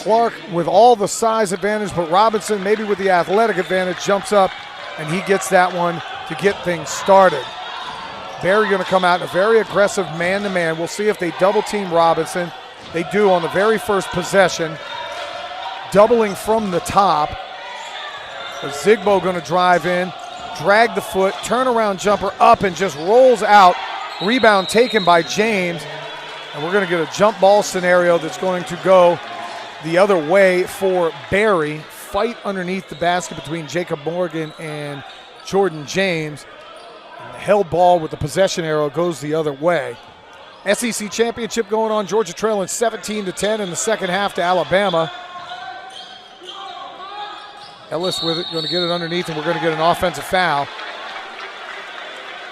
Clark with all the size advantage, but Robinson maybe with the athletic advantage jumps up and he gets that one to get things started. Barry going to come out in a very aggressive man-to-man. We'll see if they double team Robinson. They do on the very first possession, doubling from the top. Zigbo going to drive in, drag the foot, turnaround jumper up and just rolls out. Rebound taken by James. And we're going to get a jump ball scenario that's going to go the other way for Barry. Fight underneath the basket between Jacob Morgan and Jordan James. And the held ball with the possession arrow goes the other way. SEC championship going on. Georgia trailing 17-10 in the second half to Alabama. Ellis with it, going to get it underneath, and we're going to get an offensive foul.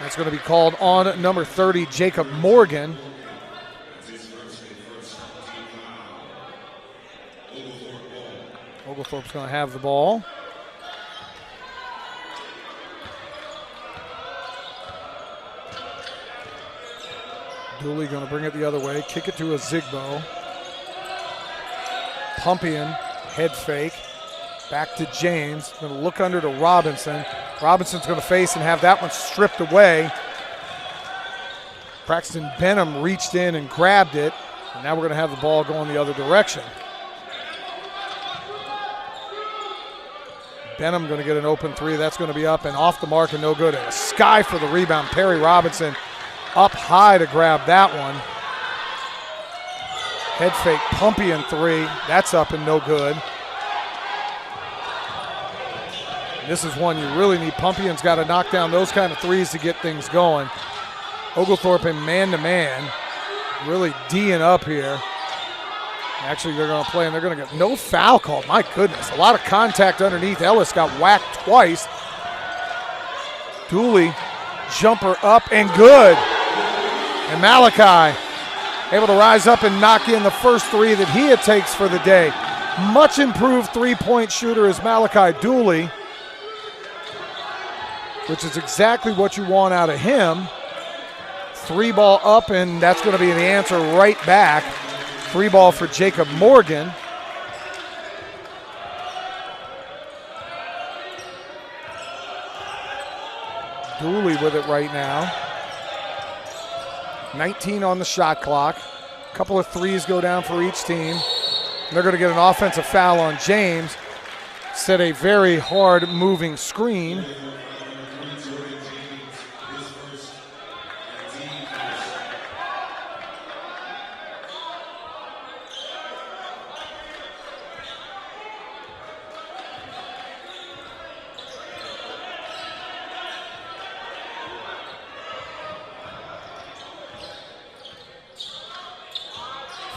That's going to be called on number 30, Jacob Morgan. Oglethorpe's going to have the ball. Dooley going to bring it the other way, kick it to a Zigbo. Pumpian, head fake. Back to James, going to look under to Robinson. Robinson's going to face and have that one stripped away. Braxton Benham reached in and grabbed it, and now we're going to have the ball going the other direction. Benham going to get an open three. That's going to be up and off the mark and no good. And a sky for the rebound. Perry Robinson up high to grab that one. Head fake, Pumpian three. That's up and no good. This is one you really need. Pumpian's got to knock down those kind of threes to get things going. Oglethorpe in man-to-man, really D'ing up here. Actually, they're going to play, and they're going to get no foul called. My goodness, a lot of contact underneath. Ellis got whacked twice. Dooley, jumper up and good. And Malachi able to rise up and knock in the first three that he takes for the day. Much improved three-point shooter is Malachi Dooley, which is exactly what you want out of him. Three ball up, and that's going to be the answer right back. Three ball for Jacob Morgan. Dooley with it right now. 19 on the shot clock. A couple of threes go down for each team. They're going to get an offensive foul on James. Set a very hard moving screen.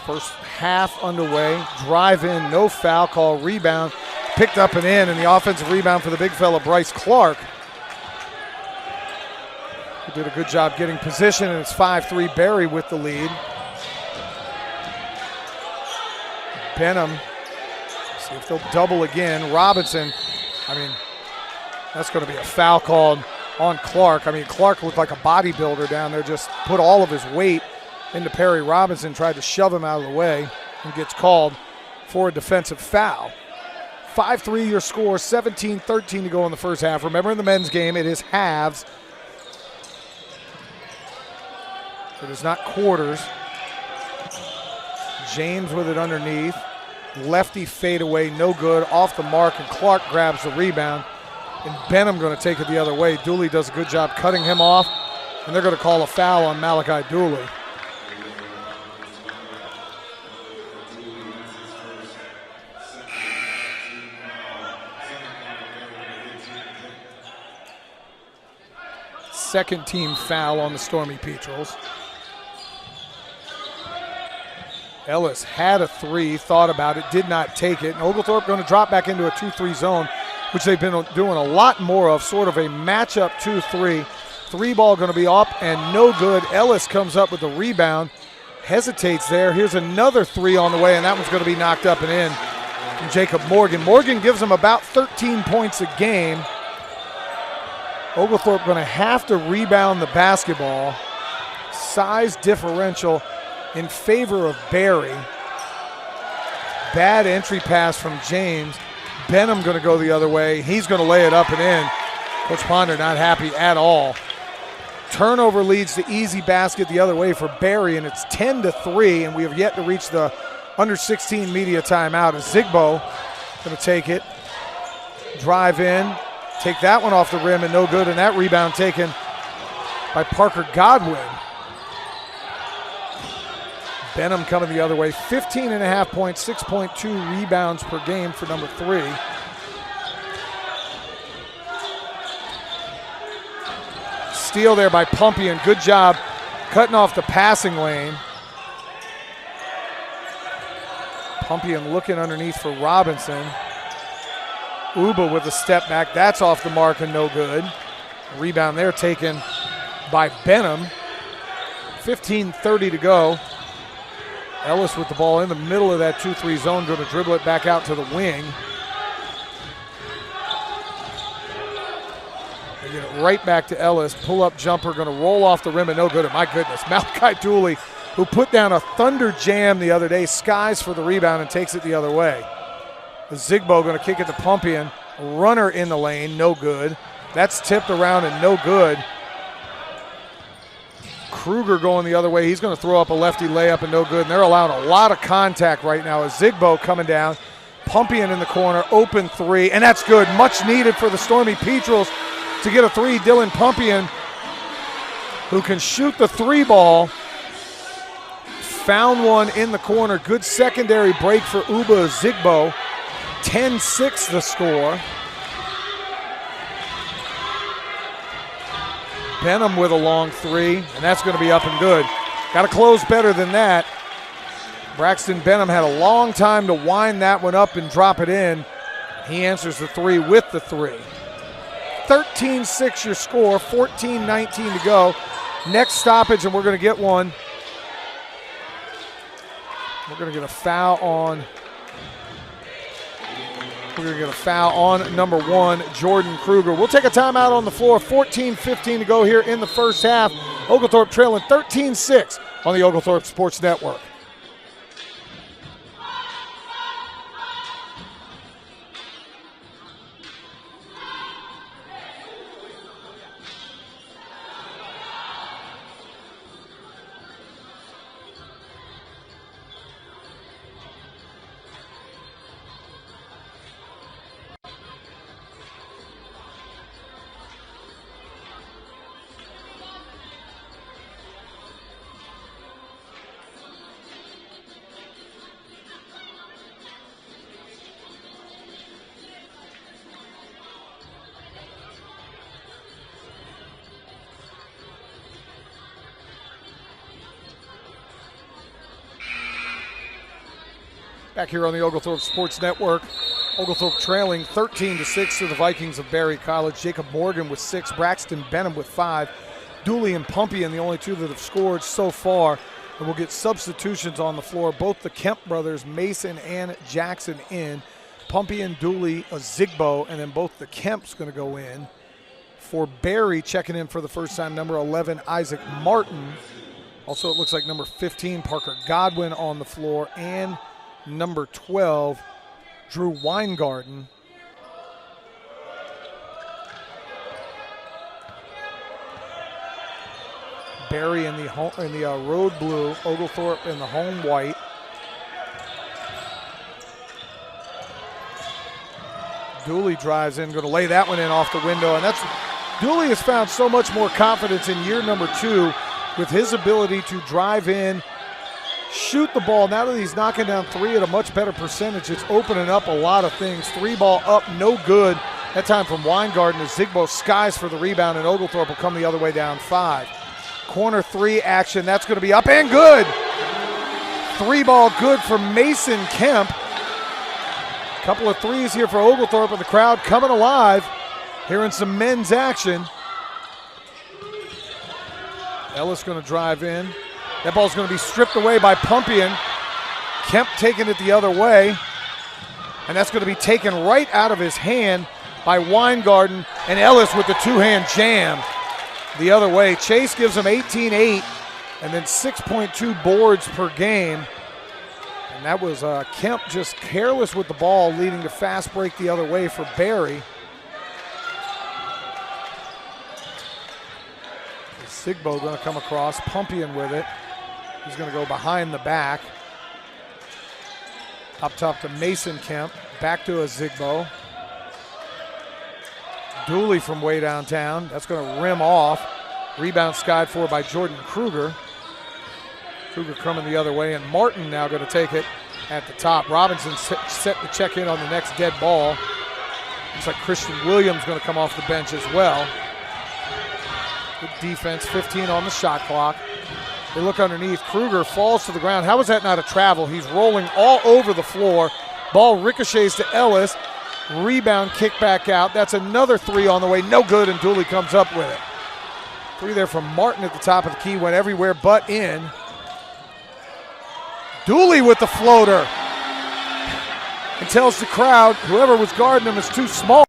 First half underway, drive in, no foul call, rebound, picked up and in, and the offensive rebound for the big fella, Bryce Clark. He did a good job getting position, and it's 5-3, Barry with the lead. Benham, see if they'll double again. Robinson, that's going to be a foul called on Clark. Clark looked like a bodybuilder down there, just put all of his weight into Perry Robinson, tried to shove him out of the way, and gets called for a defensive foul. 5-3 your score, 17-13 to go in the first half. Remember, in the men's game, it is halves. It is not quarters. James with it underneath. Lefty fadeaway, no good, off the mark, and Clark grabs the rebound. And Benham going to take it the other way. Dooley does a good job cutting him off, and they're going to call a foul on Malachi Dooley. Second team foul on the Stormy Petrels. Ellis had a three, thought about it, did not take it. And Oglethorpe going to drop back into a 2-3 zone, which they've been doing a lot more of, sort of a matchup 2-3. Three ball going to be up and no good. Ellis comes up with the rebound, hesitates there. Here's another three on the way, and that one's going to be knocked up and in from Jacob Morgan. Morgan gives them about 13 points a game. Oglethorpe going to have to rebound the basketball. Size differential in favor of Barry. bad entry pass from James. Benham going to go the other way. He's going to lay it up and in. Coach Ponder not happy at all. Turnover leads to easy basket the other way for Barry, and it's 10-3, and we have yet to reach the under-16 media timeout. As Zigbo going to take it, drive in, take that one off the rim and no good, and that rebound taken by Parker Godwin. Benham coming the other way, 15.5 points, 6.2 rebounds per game for number 3. Steal there by Pumpian. Good job cutting off the passing lane. Pumpian looking underneath for Robinson. Uba with a step back. That's off the mark and no good. Rebound there taken by Benham. 15:30 to go. Ellis with the ball in the middle of that 2-3 zone, going to dribble it back out to the wing. They get it right back to Ellis. Pull-up jumper, going to roll off the rim and no good. And my goodness, Malachi Dooley, who put down a thunder jam the other day, skies for the rebound and takes it the other way. Zigbo going to kick it to Pumpian. Runner in the lane, no good. That's tipped around and no good. Kruger going the other way. He's going to throw up a lefty layup and no good. And they're allowing a lot of contact right now as Zigbo coming down. Pumpian in the corner, open three, and that's good. Much needed for the Stormy Petrels to get a three. Dylan Pumpian, who can shoot the three ball, found one in the corner. Good secondary break for Uba Zigbo. 10-6 the score. Benham with a long three, and that's going to be up and good. Got to close better than that. Braxton Benham had a long time to wind that one up and drop it in. He answers the three with the three. 13-6 your score, 14-19 to go. Next stoppage, and we're going to get one. We're going to get a foul on. We're going to get a foul on number 1, Jordan Kruger. We'll take a timeout on the floor. 14-15 to go here in the first half. Oglethorpe trailing 13-6 on the Oglethorpe Sports Network. Back here on the Oglethorpe Sports Network, Oglethorpe trailing 13-6 to the Vikings of Berry College. Jacob Morgan with 6, Braxton Benham with 5. Dooley and Pumpian, the only two that have scored so far. And we'll get substitutions on the floor. Both the Kemp brothers, Mason and Jackson, in. Pumpian, Dooley, Zigbo, and then both the Kemps going to go in. For Berry, checking in for the first time, number 11, Isaac Martin. Also, it looks like number 15, Parker Godwin on the floor, and number 12, Drew Weingarten. Berry in the road blue, Oglethorpe in the home white. Dooley drives in, going to lay that one in off the window, and that's Dooley has found so much more confidence in year number 2 with his ability to drive in, shoot the ball. Now that he's knocking down three at a much better percentage, it's opening up a lot of things. Three ball up, no good. That time from Weingarten as Zigbo skies for the rebound, and Oglethorpe will come the other way down 5. Corner three action, that's going to be up and good. Three ball good for Mason Kemp. Couple of threes here for Oglethorpe, and the crowd coming alive. Hearing some men's action. Ellis going to drive in. That ball's going to be stripped away by Pumpian. Kemp taking it the other way. And that's going to be taken right out of his hand by Weingarten. And Ellis with the two-hand jam the other way. Chase gives him 18-8 and then 6.2 boards per game. And that was Kemp just careless with the ball, leading to fast break the other way for Barry. Sigbo going to come across, Pumpian with it. He's going to go behind the back. Up top to Mason Kemp, back to a Zigbo. Dooley from way downtown. That's going to rim off. Rebound skied for by Jordan Kruger. Kruger coming the other way, and Martin now going to take it at the top. Robinson set to check in on the next dead ball. Looks like Christian Williams going to come off the bench as well. Good defense, 15 on the shot clock. They look underneath. Kruger falls to the ground. How is that not a travel? He's rolling all over the floor. Ball ricochets to Ellis. Rebound, kick back out. That's another three on the way. No good, and Dooley comes up with it. Three there from Martin at the top of the key. Went everywhere but in. Dooley with the floater. And tells the crowd whoever was guarding him is too small.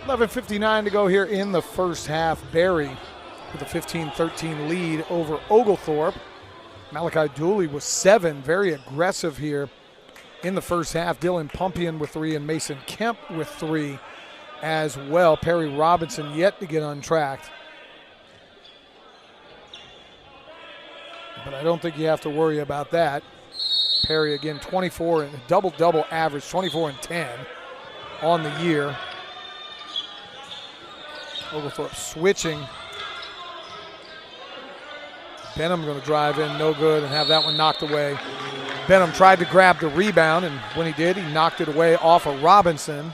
11:59 to go here in the first half. Barry with a 15-13 lead over Oglethorpe. Malachi Dooley was 7, very aggressive here in the first half. Dylan Pumpian with 3 and Mason Kemp with 3 as well. Perry Robinson yet to get untracked. But I don't think you have to worry about that. Perry again 24 and double-double average, 24 and 10 on the year. Oglethorpe switching. Benham going to drive in, no good, and have that one knocked away. Benham tried to grab the rebound, and when he did, he knocked it away off of Robinson.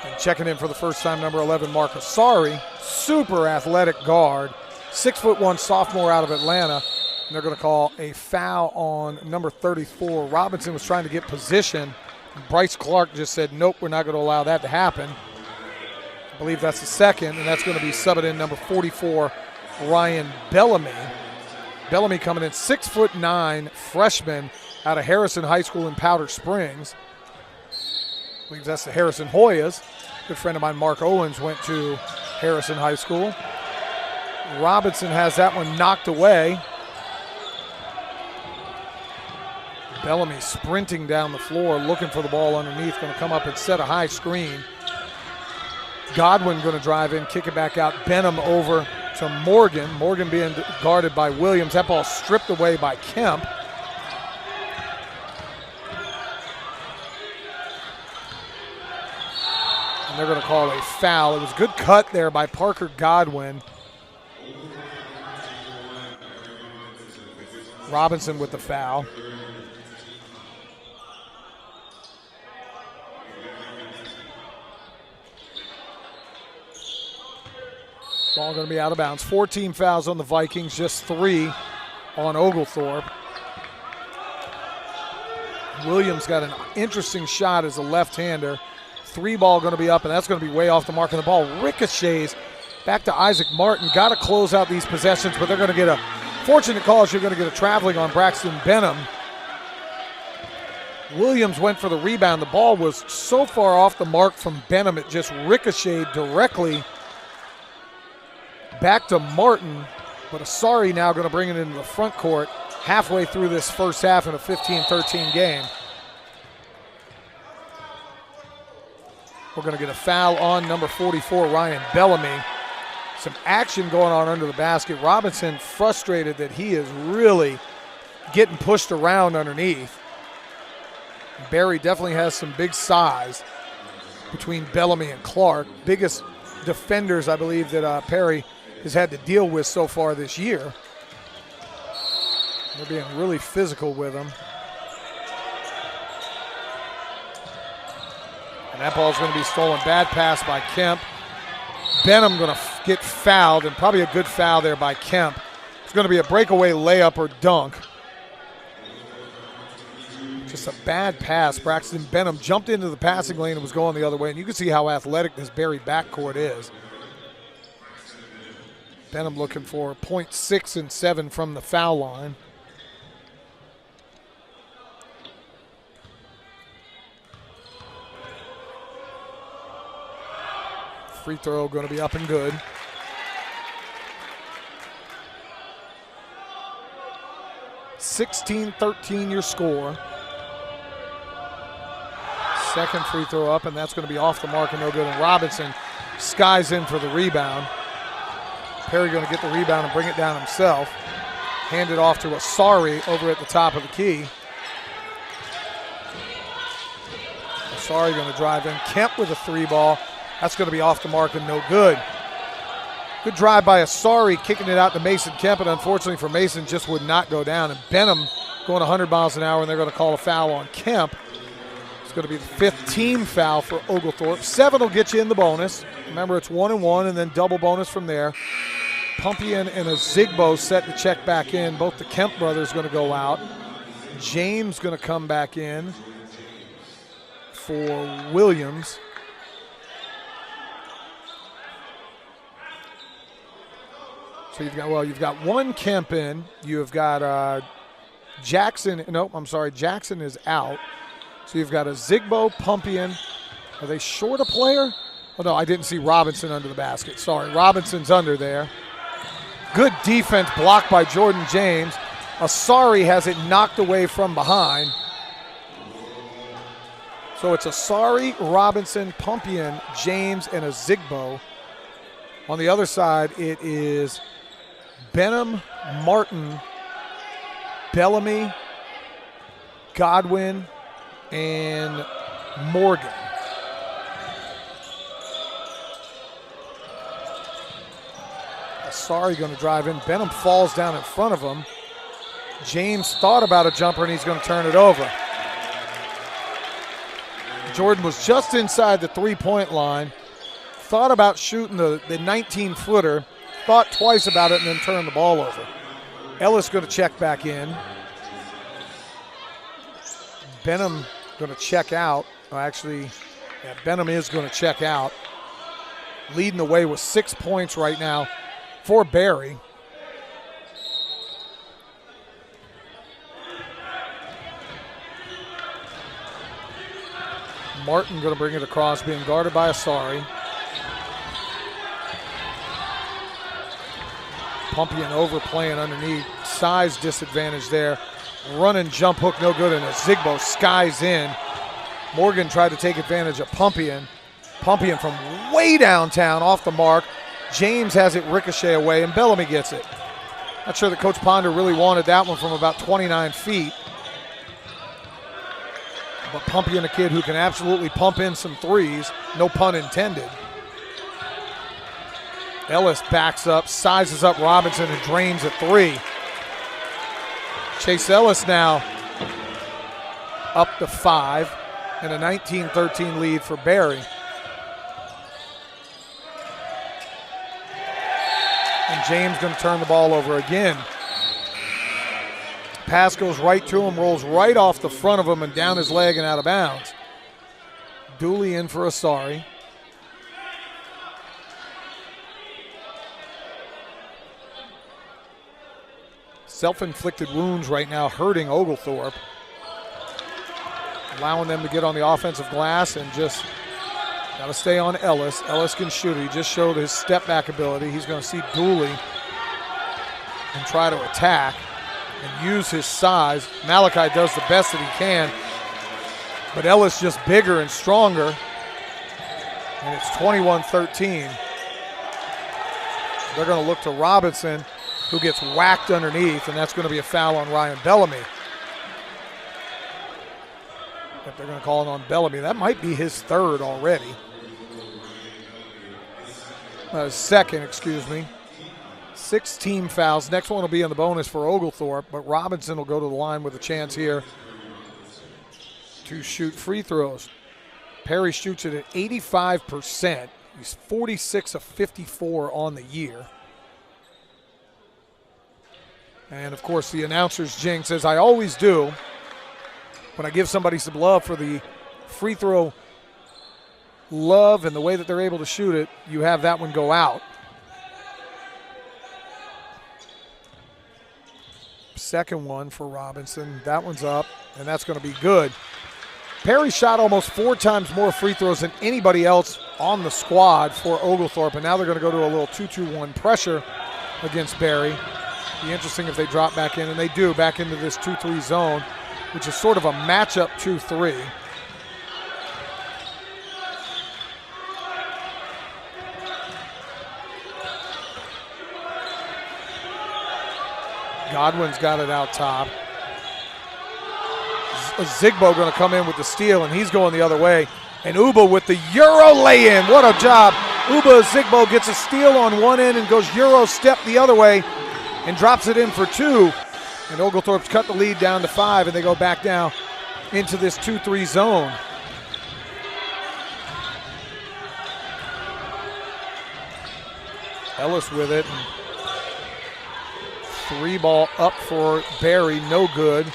And checking in for the first time, number 11, Marcus Sari, super athletic guard, 6'1" sophomore out of Atlanta. And they're going to call a foul on number 34. Robinson was trying to get position. Bryce Clark just said, nope, we're not going to allow that to happen. I believe that's the second, and that's going to be subbing in number 44, Ryan Bellamy. Bellamy coming in 6'9", freshman out of Harrison High School in Powder Springs. I believe that's the Harrison Hoyas. Good friend of mine, Mark Owens, went to Harrison High School. Robinson has that one knocked away. Bellamy sprinting down the floor, looking for the ball underneath, going to come up and set a high screen. Godwin going to drive in, kick it back out. Benham over to Morgan. Morgan being guarded by Williams. That ball stripped away by Kemp. And they're going to call a foul. It was a good cut there by Parker Godwin. Robinson with the foul. Ball going to be out of bounds. 14 fouls on the Vikings, just 3 on Oglethorpe. Williams got an interesting shot as a left-hander. 3 ball going to be up, and that's going to be way off the mark. And the ball ricochets back to Isaac Martin. Got to close out these possessions, but they're going to get a fortunate call. You're going to get a traveling on Braxton Benham. Williams went for the rebound. The ball was so far off the mark from Benham, it just ricocheted directly back to Martin. But Asari now going to bring it into the front court halfway through this first half in a 15-13 game. We're going to get a foul on number 44, Ryan Bellamy. Some action going on under the basket. Robinson frustrated that he is really getting pushed around underneath. Barry definitely has some big size between Bellamy and Clark. Biggest defenders, I believe, that Perry has had to deal with so far this year. They're being really physical with him. And that ball's going to be stolen. Bad pass by Kemp. Benham going to get fouled, and probably a good foul there by Kemp. It's going to be a breakaway layup or dunk. Just a bad pass. Braxton Benham jumped into the passing lane and was going the other way, and you can see how athletic this Barry backcourt is. Benham looking for 0.6 and 7 from the foul line. Free throw going to be up and good. (16-13) your score. Second free throw up, and that's going to be off the mark and no good. And Robinson skies in for the rebound. Perry going to get the rebound and bring it down himself. Hand it off to Asari over at the top of the key. Asari going to drive in. Kemp with a three ball. That's going to be off the mark and no good. Good drive by Asari, kicking it out to Mason Kemp, and unfortunately for Mason, just would not go down. And Benham going 100 miles an hour, and they're going to call a foul on Kemp. It's going to be the 5th team foul for Oglethorpe. 7 will get you in the bonus. Remember, it's 1-1, and then double bonus from there. Pumpian and a Zigbo set to check back in. Both the Kemp brothers going to go out. James going to come back in for Williams. So you've got one Kemp in. You've got Jackson. Nope, I'm sorry. Jackson is out. So you've got a Zigbo, Pumpian. Are they short a player? Oh, no, I didn't see Robinson under the basket. Sorry, Robinson's under there. Good defense blocked by Jordan James. Asari has it knocked away from behind. So it's Asari, Robinson, Pumpian, James, and a Zigbo. On the other side, it is Benham, Martin, Bellamy, Godwin, and Morgan. Asari going to drive in. Benham falls down in front of him. James thought about a jumper, and he's going to turn it over. Jordan was just inside the three-point line. Thought about shooting the 19-footer. Thought twice about it and then turned the ball over. Ellis going to check back in. Benham going to check out. Benham is going to check out. Leading the way with 6 points right now for Barry. Martin going to bring it across, being guarded by Asari. Pumpian overplaying underneath. Size disadvantage there. Run and jump hook, no good, and a Zigbo skies in. Morgan tried to take advantage of Pumpian. Pumpian from way downtown off the mark. James has it ricochet away, and Bellamy gets it. Not sure that Coach Ponder really wanted that one from about 29 feet. But Pumpian, a kid who can absolutely pump in some threes, no pun intended. Ellis backs up, sizes up Robinson, and drains a three. Chase Ellis now up to 5 and a 19-13 lead for Barry. And James going to turn the ball over again. Pass goes right to him, rolls right off the front of him and down his leg and out of bounds. Dooley in for Asari. Self-inflicted wounds right now hurting Oglethorpe. allowing them to get on the offensive glass and just got to stay on Ellis. Ellis can shoot it. He just showed his step-back ability. He's going to see Dooley and try to attack and use his size. Malachi does the best that he can, but Ellis just bigger and stronger, and it's 21-13. They're going to look to Robinson, who gets whacked underneath, and that's going to be a foul on Ryan Bellamy. But they're going to call it on Bellamy. That might be his third already. Second, excuse me. 6 team fouls. Next one will be in the bonus for Oglethorpe, but Robinson will go to the line with a chance here to shoot free throws. Perry shoots it at 85%. He's 46 of 54 on the year. And, of course, the announcer's jinx, as I always do, when I give somebody some love for the free throw love and the way that they're able to shoot it, you have that one go out. Second one for Robinson. That one's up, and that's going to be good. Perry shot almost 4 times more free throws than anybody else on the squad for Oglethorpe, and now they're going to go to a little 2-2-1 pressure against Barry. Be interesting if they drop back in, and they do, back into this 2-3 zone, which is sort of a matchup 2-3. Godwin's got it out top. Zigbo going to come in with the steal, and he's going the other way. And Uba with the Euro lay-in. What a job. Uba Zigbo gets a steal on one end and goes Euro step the other way and drops it in for 2. And Oglethorpe's cut the lead down to 5, and they go back down into this 2-3 zone. Ellis with it. 3 ball up for Barry, no good.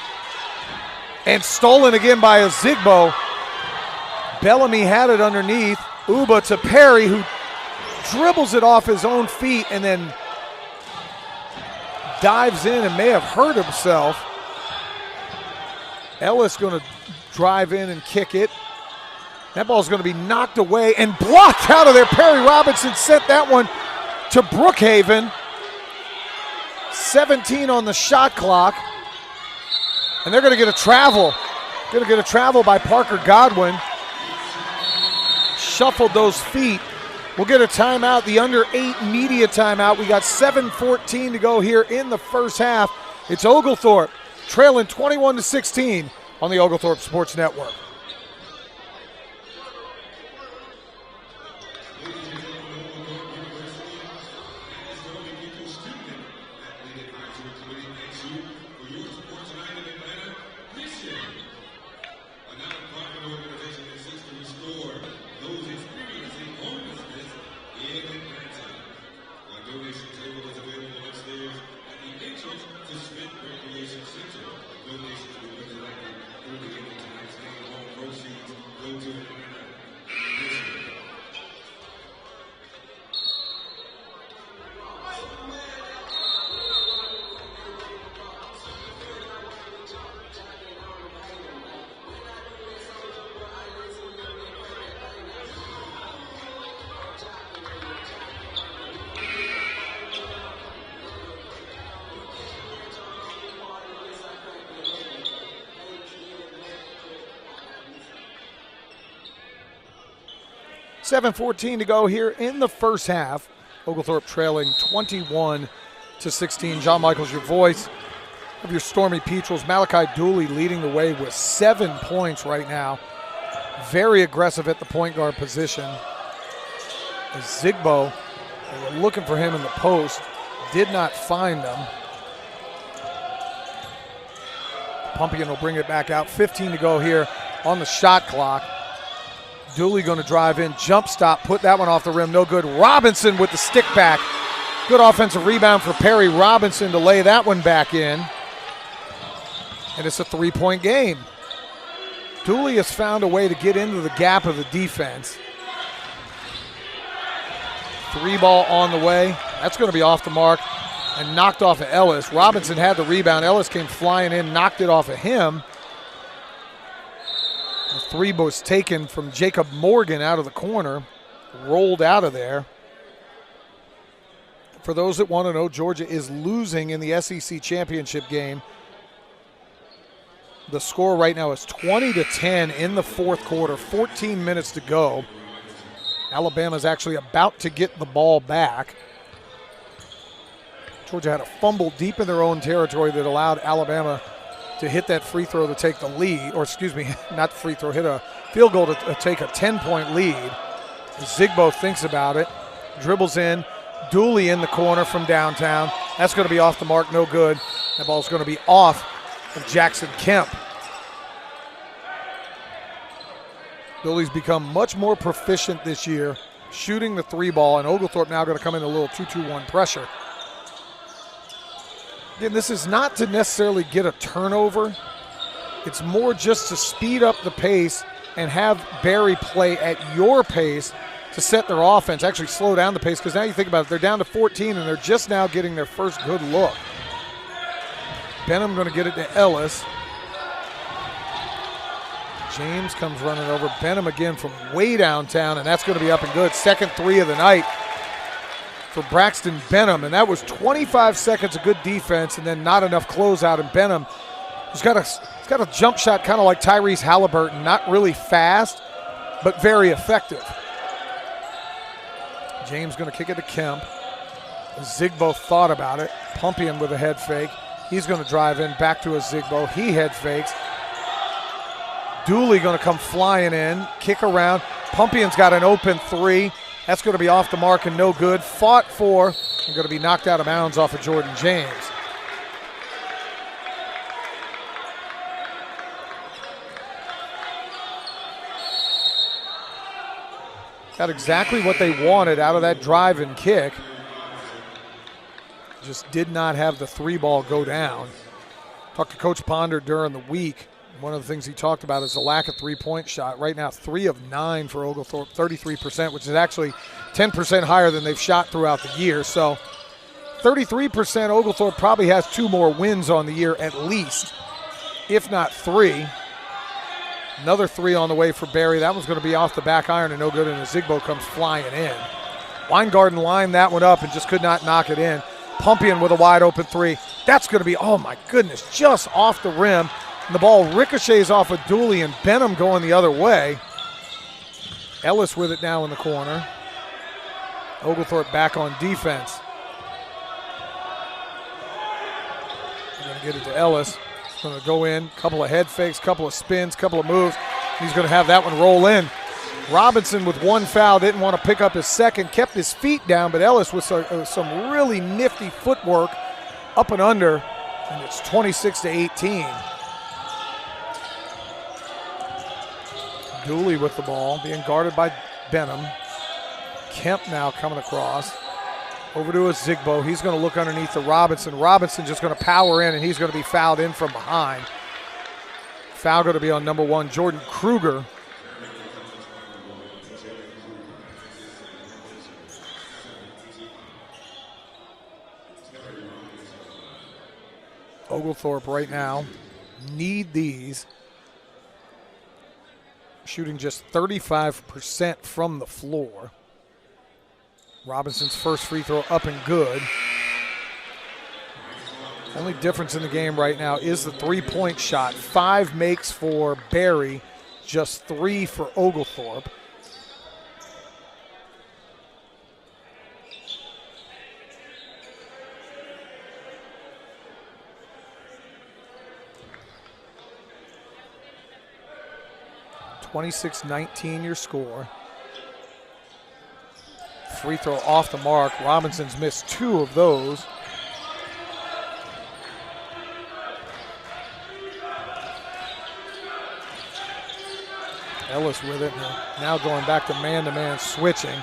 And stolen again by a Zigbo. Bellamy had it underneath. Uba to Perry, who dribbles it off his own feet and then dives in and may have hurt himself. Ellis going to drive in and kick it. That ball's going to be knocked away and blocked out of there. Perry Robinson sent that one to Brookhaven. 17 on the shot clock. And they're going to get a travel. Going to get a travel by Parker Godwin. Shuffled those feet. We'll get a timeout, the under 8 media timeout. We got 7:14 to go here in the first half. It's Oglethorpe trailing 21-16 on the Oglethorpe Sports Network. $7:14 to go here in the first half. Oglethorpe trailing 21-16. John Michaels, your voice of your Stormy Petrels. Malachi Dooley leading the way with 7 points right now. Very aggressive at the point guard position. As Zigbo, they were looking for him in the post, did not find him. Pumpian will bring it back out. 15 to go here on the shot clock. Dooley going to drive in, jump stop, put that one off the rim, no good. Robinson with the stick back. Good offensive rebound for Perry Robinson to lay that one back in. And it's a 3-point game. Dooley has found a way to get into the gap of the defense. 3 ball on the way. That's going to be off the mark and knocked off of Ellis. Robinson had the rebound. Ellis came flying in, knocked it off of him. Three was taken from Jacob Morgan out of the corner, rolled out of there. For those that want to know, Georgia is losing in the SEC championship game. The score right now is 20-10 in the fourth quarter, 14 minutes to go. Alabama's actually about to get the ball back. Georgia had a fumble deep in their own territory that allowed Alabama to hit that free throw to take the lead, or excuse me, not free throw, hit a field goal to take a 10-point lead. Zigbo thinks about it, dribbles in. Dooley in the corner from downtown. That's going to be off the mark, no good. That ball's going to be off of Jackson Kemp. Dooley's become much more proficient this year shooting the three ball, and Oglethorpe now going to come in a little 2-2-1 pressure. Again, this is not to necessarily get a turnover. It's more just to speed up the pace and have Barry play at your pace to set their offense, actually slow down the pace, because now you think about it, they're down to 14 and they're just now getting their first good look. Benham going to get it to Ellis. James comes running over. Benham again from way downtown, and that's going to be up and good. Second three of the night for Braxton Benham, and that was 25 seconds of good defense and then not enough closeout, and Benham has got a jump shot kind of like Tyrese Halliburton, not really fast, but very effective. James going to kick it to Kemp. Zigbo thought about it. Pumpian with a head fake. He's going to drive in back to a Zigbo. He head fakes. Dooley going to come flying in, kick around. Pumpian's got an open three. That's going to be off the mark and no good. Fought for and going to be knocked out of bounds off of Jordan James. Got exactly what they wanted out of that drive and kick. Just did not have the three ball go down. Talked to Coach Ponder during the week. One of the things he talked about is the lack of three-point shot. Right now, 3 of 9 for Oglethorpe, 33%, which is actually 10% higher than they've shot throughout the year. So 33%, Oglethorpe probably has 2 more wins on the year at least, if not 3. Another 3 on the way for Barry. That one's going to be off the back iron and no good, and a Zigbo comes flying in. Weingarten lined that one up and just could not knock it in. Pumpian with a wide open 3. That's going to be, oh my goodness, just off the rim. And the ball ricochets off of Dooley and Benham going the other way. Ellis with it now in the corner. Oglethorpe back on defense. They're going to get it to Ellis. Going to go in, couple of head fakes, couple of spins, couple of moves. He's going to have that one roll in. Robinson with 1 foul, didn't want to pick up his second, kept his feet down, but Ellis with some really nifty footwork up and under, and it's 26-18. Dooley with the ball, being guarded by Benham. Kemp now coming across. Over to a Zigbo. He's going to look underneath the Robinson. Robinson just going to power in, and he's going to be fouled in from behind. Foul going to be on number 1, Jordan Kruger. Oglethorpe right now need these. Shooting just 35% from the floor. Robinson's first free throw up and good. Only difference in the game right now is the three-point shot. 5 makes for Barry, just 3 for Oglethorpe. (26-19) your score. Free throw off the mark. Robinson's missed 2 of those. Ellis with it, now going back to man-to-man switching.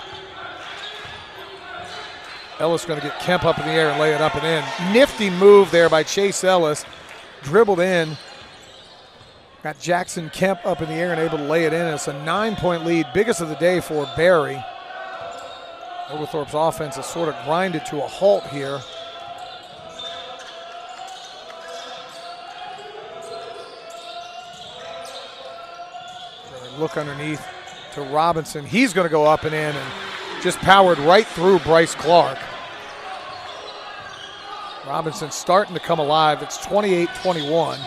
Ellis going to get Kemp up in the air and lay it up and in. Nifty move there by Chase Ellis. Dribbled in. Got Jackson Kemp up in the air and able to lay it in. It's a 9-point lead, biggest of the day for Barry. Oglethorpe's offense is sort of grinded to a halt here. Look underneath to Robinson. He's going to go up and in and just powered right through Bryce Clark. Robinson starting to come alive. It's 28-21.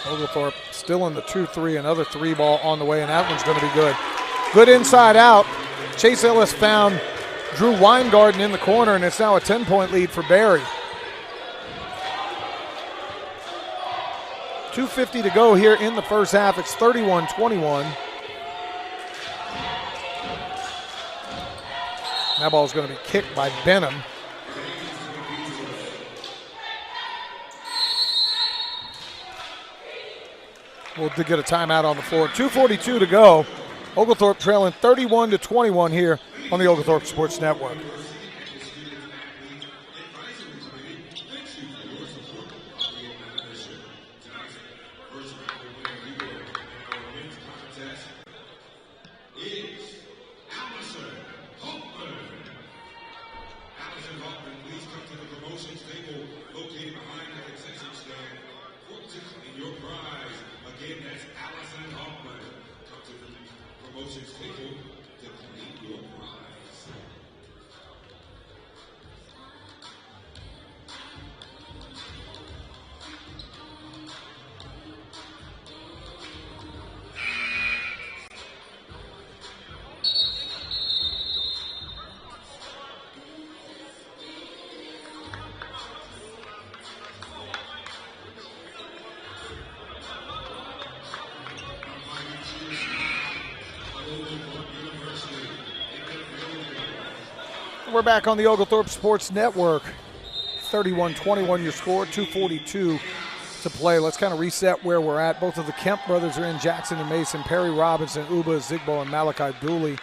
Oglethorpe still in the 2-3, another 3-ball on the way, and that one's going to be good. Good inside out. Chase Ellis found Drew Weingarten in the corner, and it's now a 10-point lead for Barry. 2:50 to go here in the first half. It's 31-21. That ball is going to be kicked by Benham. We'll get a timeout on the floor. 2:42 to go. Oglethorpe trailing 31-21 here on the Oglethorpe Sports Network. We're back on the Oglethorpe Sports Network. 31-21 your score, 2:42 to play. Let's kind of reset where we're at. Both of the Kemp brothers are in, Jackson and Mason. Perry Robinson, Uba Zigbo, and Malachi Dooley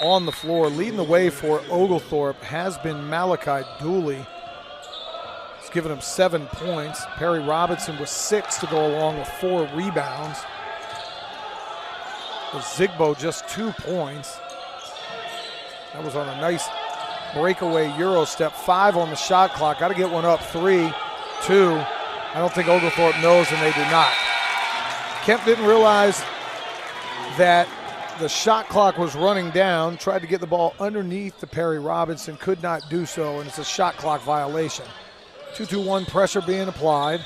on the floor. Leading the way for Oglethorpe has been Malachi Dooley. He's given him 7 points. Perry Robinson with 6 to go along with 4 rebounds. With Zigbo just 2 points. That was on a nice breakaway Euro step. 5 on the shot clock. Got to get one up. 3, 2. I don't think Oglethorpe knows, and they do not. Kemp didn't realize that the shot clock was running down. Tried to get the ball underneath the Perry Robinson. Could not do so, and it's a shot clock violation. 2-2-1 pressure being applied.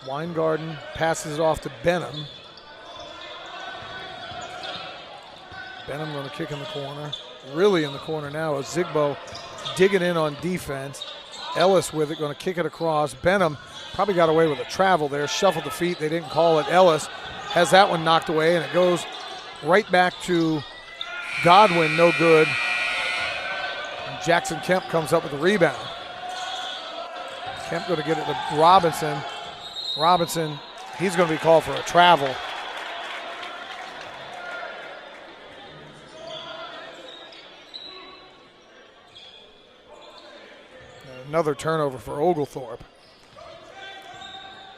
Weingarten passes it off to Benham. Benham going to kick in the corner. Really in the corner now as Zigbo digging in on defense. Ellis with it, going to kick it across. Benham probably got away with a travel there. Shuffled the feet. They didn't call it. Ellis has that one knocked away, and it goes right back to Godwin. No good. And Jackson Kemp comes up with the rebound. Kemp going to get it to Robinson. Robinson, he's going to be called for a travel. Another turnover for Oglethorpe.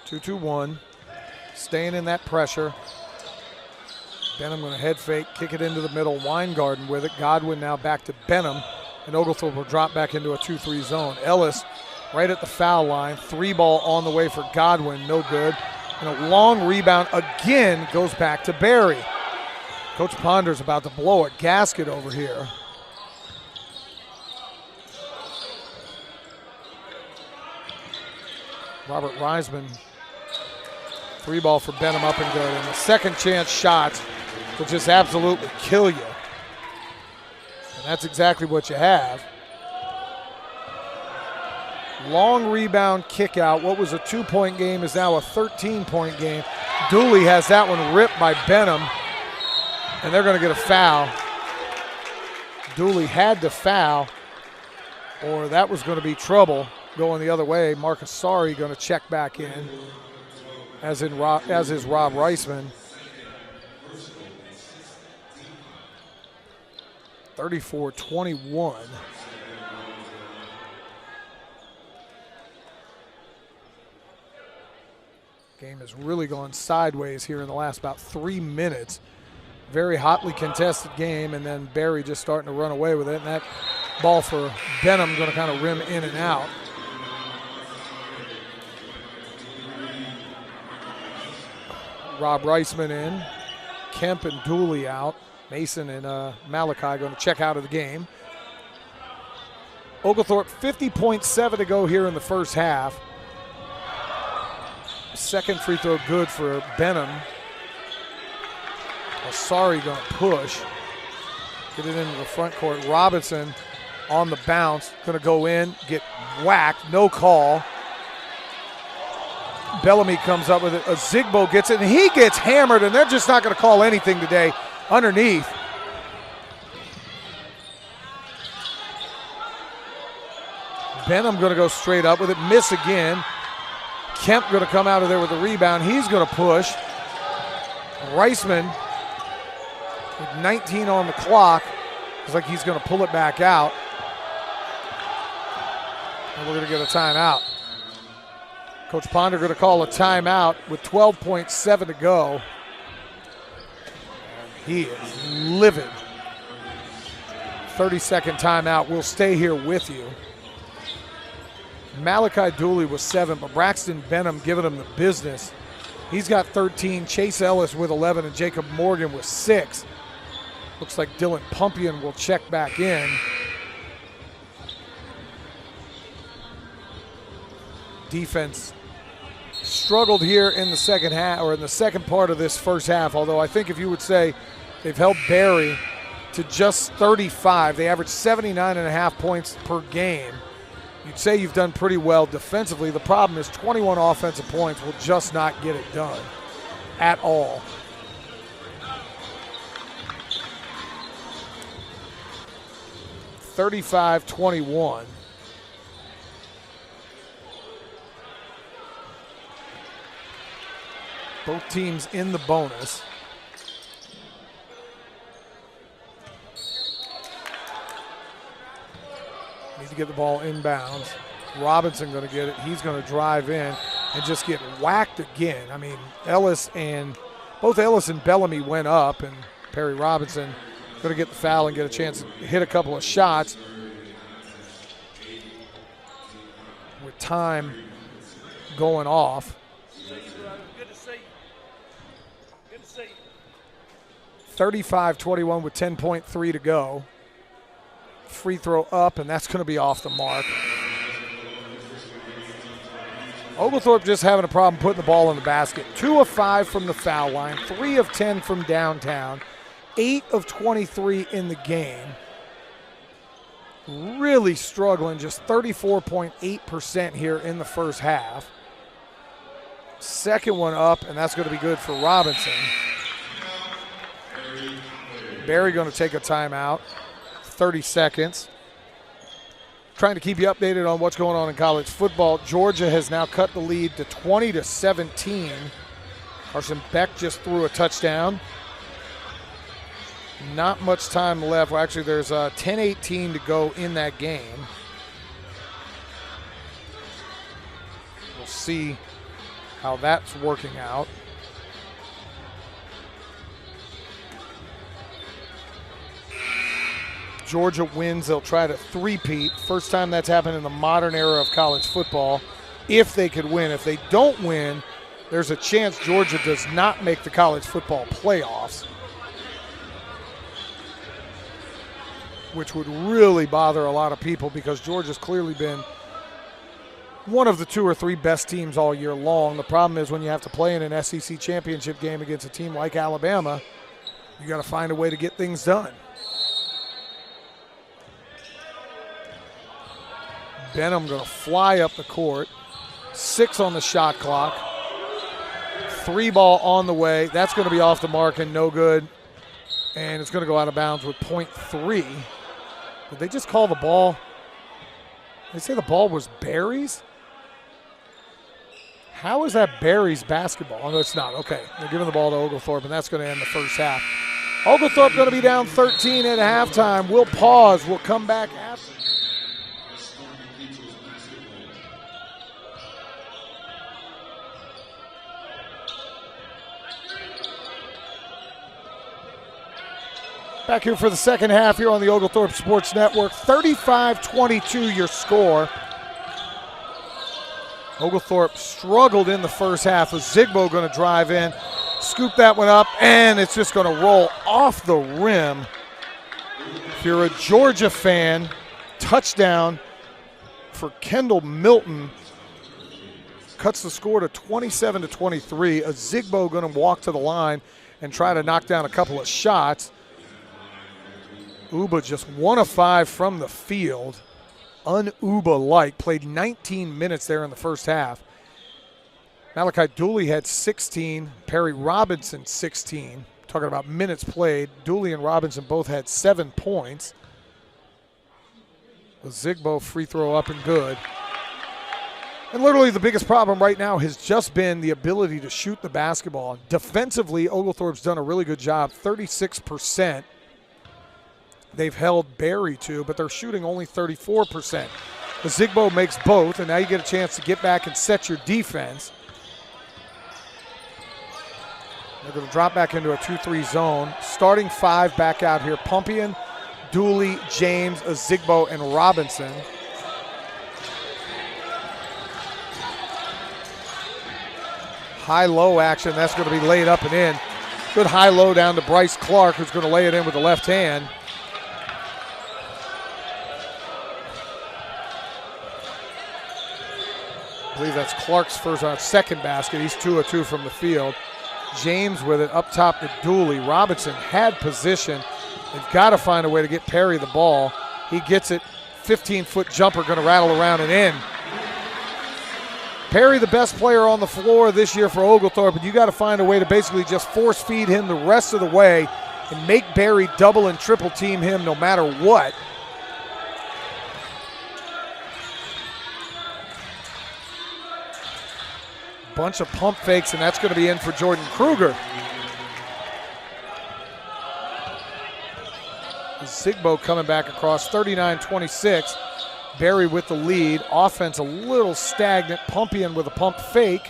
2-2-1. Staying in that pressure. Benham going to head fake, kick it into the middle. Weingarten with it. Godwin now back to Benham. And Oglethorpe will drop back into a 2-3 zone. Ellis right at the foul line. 3-ball on the way for Godwin. No good. And a long rebound again goes back to Barry. Coach Ponder's about to blow a gasket over here. Robert Reisman, 3-ball for Benham, up and good. And the second chance shots will just absolutely kill you. And that's exactly what you have. Long rebound kick out. What was a 2-point game is now a 13-point game. Dooley has that one ripped by Benham, and they're going to get a foul. Dooley had to foul, or that was going to be trouble. Going the other way, Marcus Sari going to check back in, as is Rob Reisman. 34-21. Game has really gone sideways here in the last about 3 minutes. Very hotly contested game, and then Barry just starting to run away with it, and that Ball for Benham, going to kind of rim in and out. Rob Reisman in. Kemp and Dooley out. Mason and Malachi going to check out of the game. Oglethorpe 50.7 to go here in the first half. Second free throw good for Benham. Asari going to push. Get it into the front court. Robinson on the bounce. Going to go in, get whacked. No call. Bellamy comes up with it. Zigbo gets it, and he gets hammered, and they're just not going to call anything today underneath. Benham going to go straight up with it. Miss again. Kemp going to come out of there with a rebound. He's going to push. Reisman with 19 on the clock. Looks like he's going to pull it back out. And we're going to get a timeout. Coach Ponder going to call a timeout with 12.7 to go. He is livid. 30-second timeout. We'll stay here with you. Malachi Dooley was 7, but Braxton Benham giving him the business. He's got 13. Chase Ellis with 11, and Jacob Morgan with 6. Looks like Dylan Pumpian will check back in. Defense struggled here in the second half, or in the second part of this first half, although I think if you would say they've held Barry to just 35, they average 79.5 points per game. You'd say you've done pretty well defensively. The problem is 21 offensive points will just not get it done at all. (35-21). Both teams in the bonus. Need to get the ball inbounds. Robinson going to get it. He's going to drive in and just get whacked again. I mean, both Ellis and Bellamy went up, and Perry Robinson going to get the foul and get a chance to hit a couple of shots. With time going off. 35-21 with 10.3 to go. Free throw up, and that's going to be off the mark. Oglethorpe just having a problem putting the ball in the basket. 2 of 5 from the foul line, 3 of 10 from downtown, 8 of 23 in the game. Really struggling, just 34.8% here in the first half. Second one up, and that's going to be good for Robinson. Barry going to take a timeout. 30 seconds. Trying to keep you updated on what's going on in college football. Georgia has now cut the lead to 20-17. Carson Beck just threw a touchdown. Not much time left. Well, actually, there's 10:18 to go in that game. We'll see how that's working out. Georgia wins, they'll try to three-peat. First time that's happened in the modern era of college football, if they could win. If they don't win, there's a chance Georgia does not make the college football playoffs, which would really bother a lot of people because Georgia's clearly been one of the 2 or 3 best teams all year long. The problem is when you have to play in an SEC championship game against a team like Alabama, you got to find a way to get things done. Benham going to fly up the court. 6 on the shot clock. 3 ball on the way. That's going to be off the mark and no good. And it's going to go out of bounds with .3. Did they just call the ball? They say the ball was Barry's? How is that Barry's basketball? Oh, no, it's not. Okay, they're giving the ball to Oglethorpe, and that's going to end the first half. Oglethorpe going to be down 13 at halftime. We'll pause. We'll come back after. Back here for the second half here on the Oglethorpe Sports Network. 35-22 your score. Oglethorpe struggled in the first half. Zigbo going to drive in, scoop that one up, and it's just going to roll off the rim. If you're a Georgia fan, touchdown for Kendall Milton. Cuts the score to 27-23. Zigbo going to walk to the line and try to knock down a couple of shots. Uba just 1 of 5 from the field. Un-Uba-like. Played 19 minutes there in the first half. Malachi Dooley had 16. Perry Robinson 16. Talking about minutes played. Dooley and Robinson both had 7 points. The Zigbo free throw up and good. And literally the biggest problem right now has just been the ability to shoot the basketball. Defensively, Oglethorpe's done a really good job, 36%. They've held Barry to, but they're shooting only 34%. The Zigbo makes both, and now you get a chance to get back and set your defense. They're going to drop back into a 2-3 zone. Starting 5 back out here. Pumpian, Dooley, James, Zigbo, and Robinson. High-low action. That's going to be laid up and in. Good high-low down to Bryce Clark, who's going to lay it in with the left hand. I believe that's Clark's second basket. He's 2 of 2 from the field. James with it up top to Dooley. Robinson had position. They've got to find a way to get Perry the ball. He gets it. 15-foot jumper going to rattle around and in. Perry, the best player on the floor this year for Oglethorpe, and you got to find a way to basically just force feed him the rest of the way and make Barry double and triple team him no matter what. Bunch of pump fakes, and that's going to be in for Jordan Kruger. Zigbo coming back across, 39-26. Barry with the lead. Offense a little stagnant. Pumpian with a pump fake.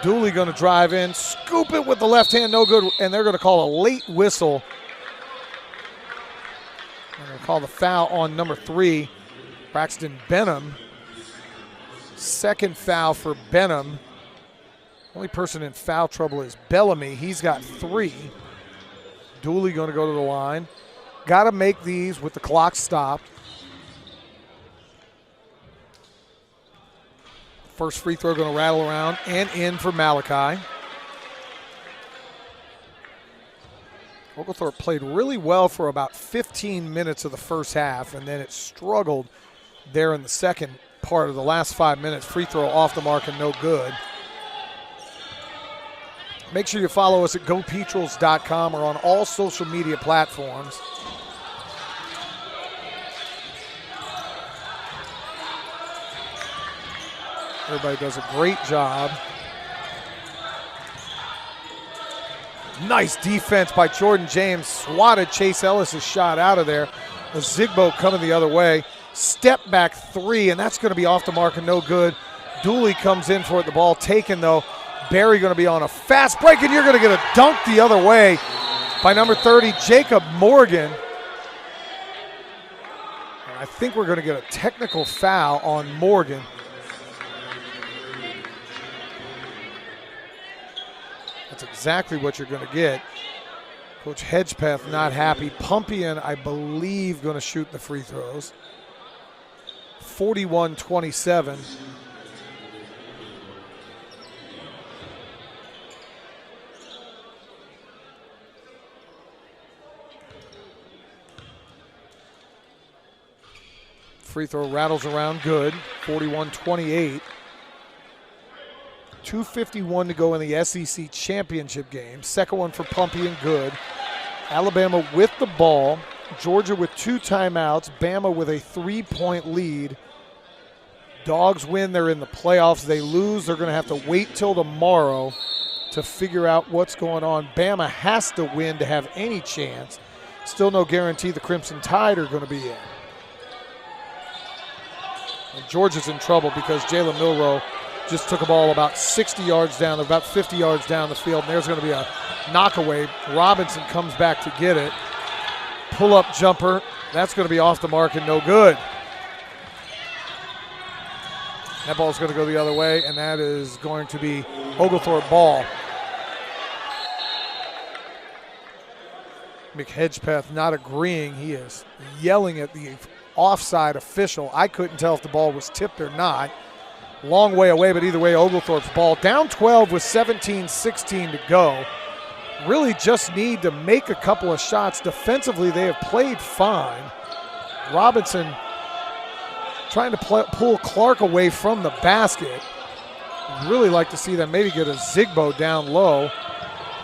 Dooley going to drive in, scoop it with the left hand, no good, and they're going to call a late whistle. They're going to call the foul on number 3, Braxton Benham. Second foul for Benham. Only person in foul trouble is Bellamy. He's got 3. Dooley going to go to the line. Got to make these with the clock stopped. First free throw going to rattle around and in for Malachi. Oglethorpe played really well for about 15 minutes of the first half, and then it struggled there in the second part of the last 5 minutes. Free throw off the mark and no good. Make sure you follow us at gopetrals.com or on all social media platforms. Everybody does a great job. Nice defense by Jordan James. Swatted Chase Ellis' shot out of there. The Zigbo coming the other way. Step back 3, and that's going to be off the mark and no good. Dooley comes in for it. The ball taken, though. Barry going to be on a fast break, and you're going to get a dunk the other way by number 30, Jacob Morgan. And I think we're going to get a technical foul on Morgan. That's exactly what you're going to get. Coach Hedgepeth not happy. Pumpian, I believe, going to shoot the free throws. 41-27. Free throw rattles around good. 41-28. 2:51 to go in the SEC championship game. Second one for Pumpian, good. Alabama with the ball. Georgia with 2 timeouts. Bama with a 3-point lead. Dogs win, they're in the playoffs. They lose, they're going to have to wait till tomorrow to figure out what's going on. Bama has to win to have any chance. Still no guarantee the Crimson Tide are going to be in. And Georgia's in trouble because Jalen Milroe just took a ball about 60 yards down, about 50 yards down the field, and there's going to be a knockaway. Robinson comes back to get it. pull-up jumper. That's going to be off the mark and no good. That ball's going to go the other way, and that is going to be Oglethorpe ball. McHedgepeth not agreeing. He is yelling at the offside official. I couldn't tell if the ball was tipped or not. Long way away, but either way, Oglethorpe's ball. Down 12 with 17-16 to go. Really just need to make a couple of shots. Defensively, they have played fine. Robinson trying to pull Clark away from the basket. Really like to see them maybe get a Zigbo down low.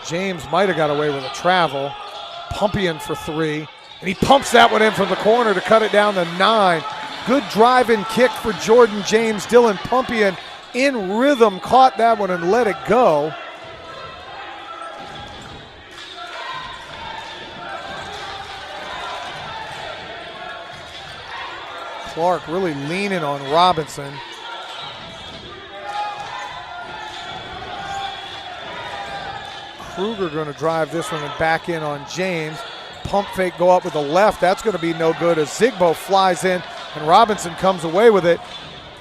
James might have got away with a travel. Pumpian for three, and he pumps that one in from the corner to cut it down to 9. Good drive and kick for Jordan James. Dylan Pumpian in rhythm caught that one and let it go. Clark really leaning on Robinson. Kruger going to drive this one and back in on James. Pump fake go up with the left. That's going to be no good as Zigbo flies in and Robinson comes away with it.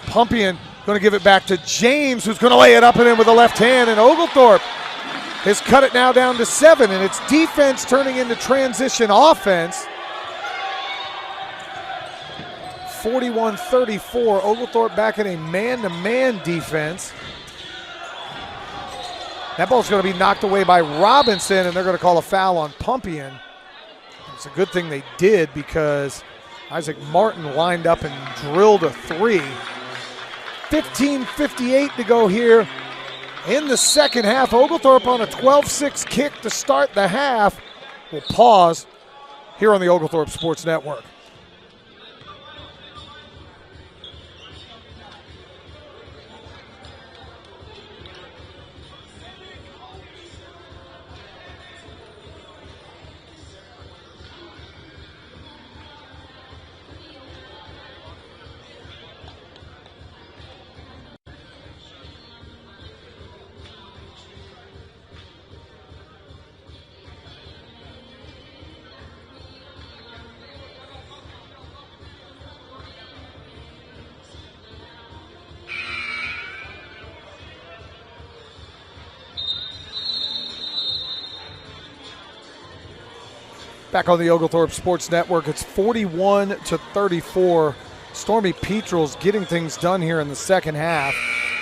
Pumpian going to give it back to James, who's going to lay it up and in with the left hand, and Oglethorpe has cut it now down to 7, and it's defense turning into transition offense. 41-34, Oglethorpe back in a man-to-man defense. That ball's going to be knocked away by Robinson, and they're going to call a foul on Pumpian. It's a good thing they did because Isaac Martin lined up and drilled a 3. 15:58 to go here in the second half. Oglethorpe on a 12-6 kick to start the half. We'll pause here on the Oglethorpe Sports Network. Back on the Oglethorpe Sports Network, it's 41-34. Stormy Petrels getting things done here in the second half.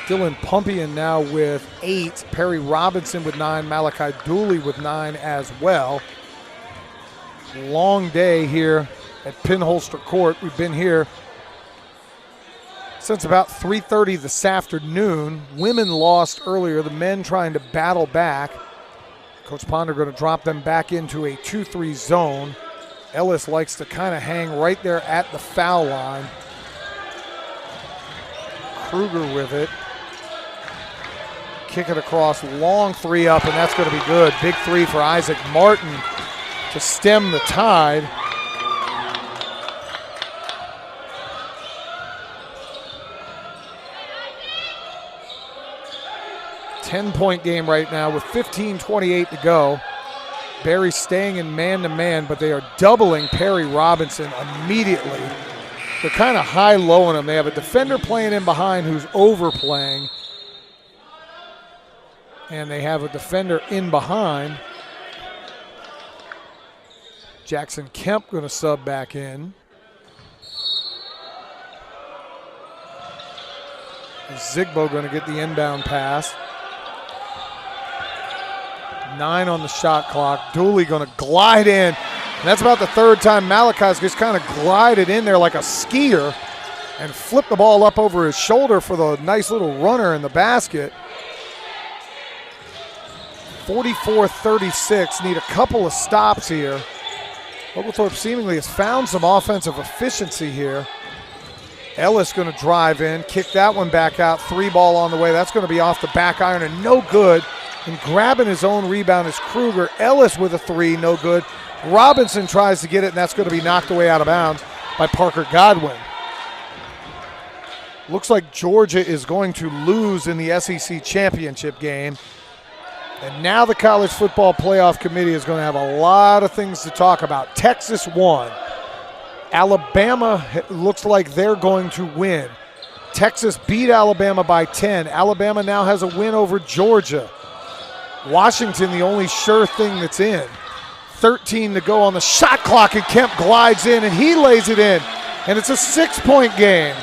Dylan Pumpian now with 8. Perry Robinson with 9. Malachi Dooley with 9 as well. Long day here at Pinholster Court. We've been here since about 3:30 this afternoon. Women lost earlier. The men trying to battle back. Coach Ponder going to drop them back into a 2-3 zone. Ellis likes to kind of hang right there at the foul line. Kruger with it. Kick it across, long 3 up, and that's going to be good. Big 3 for Isaac Martin to stem the tide. Ten-point game right now with 15:28 to go. Barry staying in man-to-man, but they are doubling Perry Robinson immediately. They're kind of high-low on him. They have a defender playing in behind who's overplaying. And they have a defender in behind. Jackson Kemp going to sub back in. Zigbo going to get the inbound pass. 9 on the shot clock. Dooley going to glide in. And that's about the third time Malachi's just kind of glided in there like a skier and flipped the ball up over his shoulder for the nice little runner in the basket. 44-36. Need a couple of stops here. Oglethorpe seemingly has found some offensive efficiency here. Ellis going to drive in, kick that one back out. 3 ball on the way. That's going to be off the back iron and no good. And grabbing his own rebound is Kruger. Ellis with a 3, no good. Robinson tries to get it, and that's going to be knocked away out of bounds by Parker Godwin. Looks like Georgia is going to lose in the SEC championship game. And now the College Football Playoff Committee is going to have a lot of things to talk about. Texas won. Alabama looks like they're going to win. Texas beat Alabama by 10. Alabama now has a win over Georgia. Washington, the only sure thing that's in. 13 to go on the shot clock, and Kemp glides in, and he lays it in. And it's a 6-point game.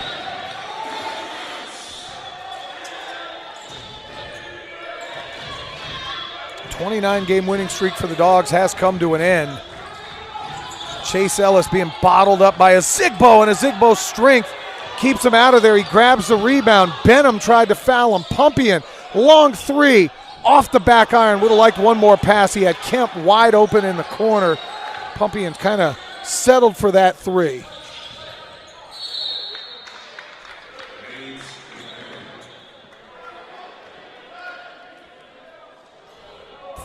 A 29-game winning streak for the Dogs has come to an end. Chase Ellis being bottled up by Ezigbo, and Ezigbo's strength keeps him out of there. He grabs the rebound. Benham tried to foul him. Pumpian, long three, off the back iron. Would have liked one more pass. He had Kemp wide open in the corner. Pumpian kind of settled for that three.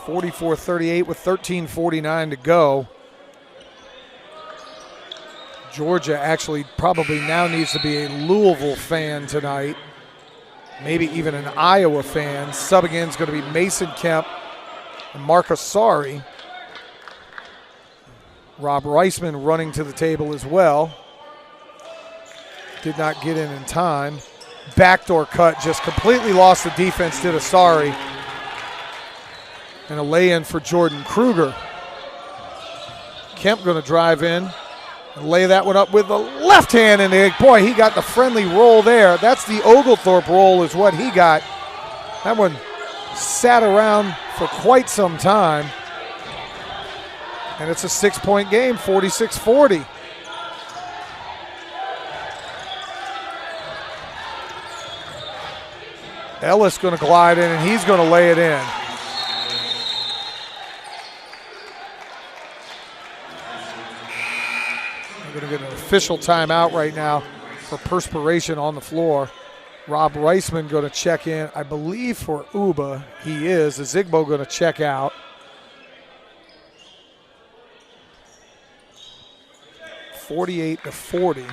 (44-38) with 13:49 to go. Georgia actually probably now needs to be a Louisville fan tonight, maybe even an Iowa fan. Subbing in is going to be Mason Kemp and Mark Asari. Rob Reisman running to the table as well. Did not get in time. Backdoor cut, just completely lost the defense, did Asari. And a lay-in for Jordan Kruger. Kemp going to drive in and lay that one up with the left hand, and boy, he got the friendly roll there. That's the Oglethorpe roll is what he got. That one sat around for quite some time. And it's a 6-point game, 46-40. Ellis going to glide in, and he's going to lay it in. We're going to get an official timeout right now for perspiration on the floor. Rob Reisman going to check in, I believe, for Uba. He is. Ezigbo going to check out. 48-40.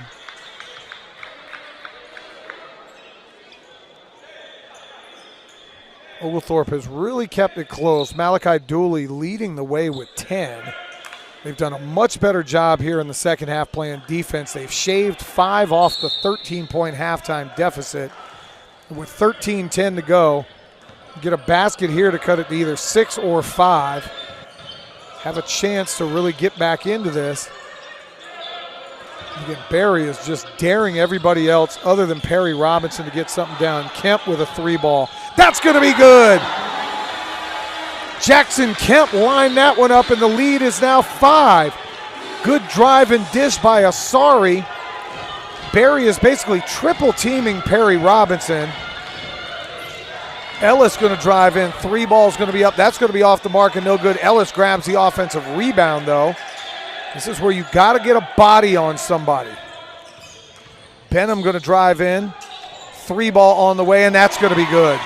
Oglethorpe has really kept it close. Malachi Dooley leading the way with 10. They've done a much better job here in the second half playing defense. They've shaved 5 off the 13-point halftime deficit. With 13:10 to go, get a basket here to cut it to either 6 or 5. Have a chance to really get back into this. Again, Barry is just daring everybody else other than Perry Robinson to get something down. Kemp with a 3-ball. That's going to be good. Jackson Kemp lined that one up, and the lead is now 5. Good drive and dish by Asari. Barry is basically triple teaming Perry Robinson. Ellis going to drive in. 3-ball's going to be up. That's going to be off the mark and no good. Ellis grabs the offensive rebound, though. This is where you got to get a body on somebody. Benham going to drive in. 3-ball on the way, and that's going to be good.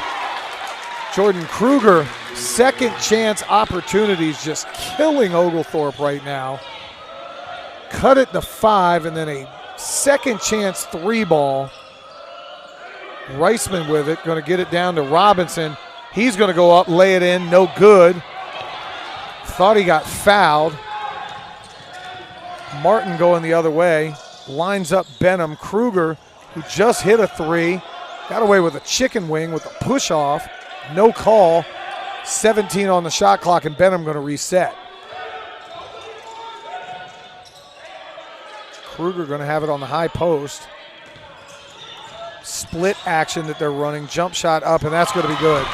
Jordan Kruger, second chance opportunities, just killing Oglethorpe right now. Cut it to 5, and then a second chance 3-ball. Reisman with it, going to get it down to Robinson. He's going to go up, lay it in, no good. Thought he got fouled. Martin going the other way, lines up Benham. Kruger, who just hit a 3, got away with a chicken wing with a push off. No call. 17 on the shot clock, and Benham going to reset. Kruger going to have it on the high post. Split action that they're running. Jump shot up, and that's going to be good.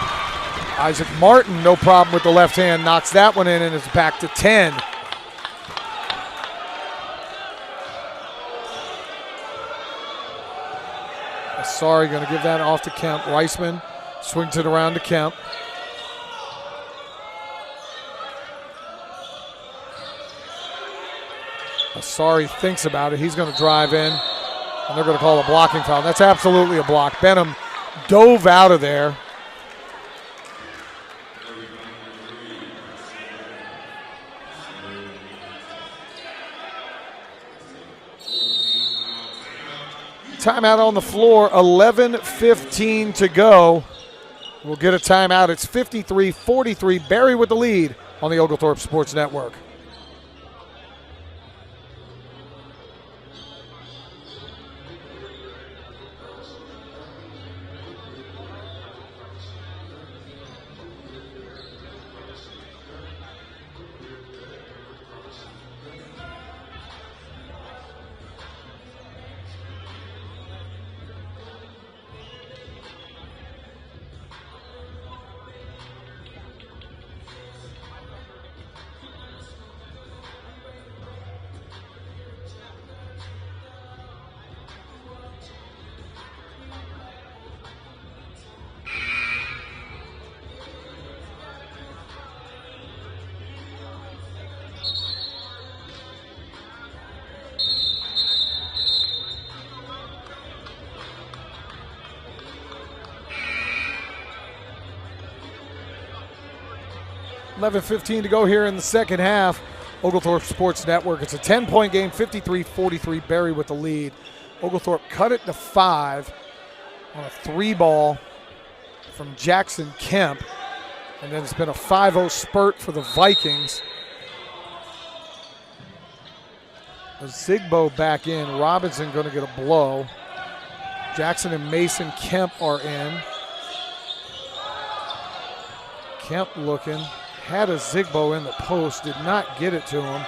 Isaac Martin, no problem with the left hand, knocks that one in, and it's back to 10. Asari going to give that off to Kemp. Reisman swings it around to Kemp. Asari thinks about it. He's going to drive in, and they're going to call a blocking foul. That's absolutely a block. Benham dove out of there. Timeout on the floor, 11:15 to go. We'll get a timeout. It's 53-43. Barry with the lead on the Oglethorpe Sports Network. $11:15 to go here in the second half. Oglethorpe Sports Network. It's a 10-point game, 53-43. Barry with the lead. Oglethorpe cut it to 5 on a 3-ball from Jackson Kemp. And then it's been a 5-0 spurt for the Vikings. Zigbo back in. Robinson going to get a blow. Jackson and Mason Kemp are in. Kemp looking. Had a Zigbo in the post. Did not get it to him.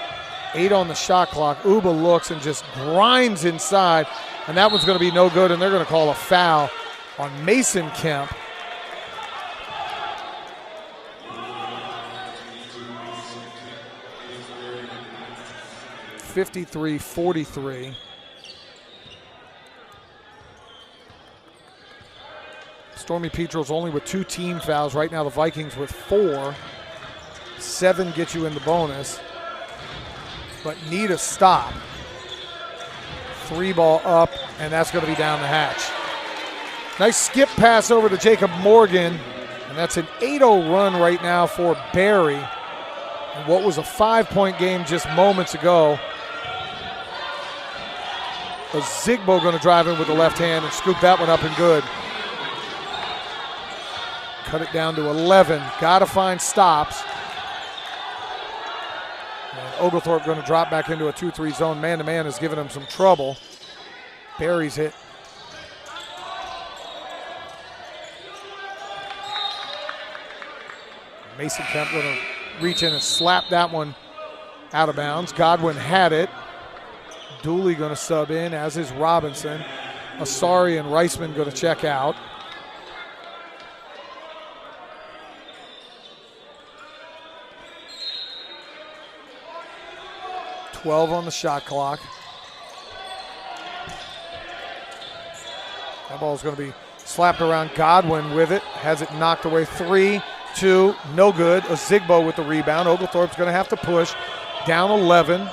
8 on the shot clock. Uba looks and just grinds inside. And that one's going to be no good, and they're going to call a foul on Mason Kemp. $53-43. Stormy Petrel's only with 2 team fouls. Right now the Vikings with 4. 7 get you in the bonus, but need a stop. 3-ball up, and that's going to be down the hatch. Nice skip pass over to Jacob Morgan, and that's an 8-0 run right now for Barry. And what was a 5-point game just moments ago. A Zigbo going to drive in with the left hand and scoop that one up and good. Cut it down to 11. Got to find stops. And Oglethorpe going to drop back into a 2-3 zone. Man-to-man is giving him some trouble. Barry's hit. Mason Kemp going to reach in and slap that one out of bounds. Godwin had it. Dooley going to sub in, as is Robinson. Asari and Reisman going to check out. .12 on the shot clock. That ball's going to be slapped around. Godwin with it. Has it knocked away. 3, 2, no good. A Zigbo with the rebound. Oglethorpe's going to have to push. Down 11.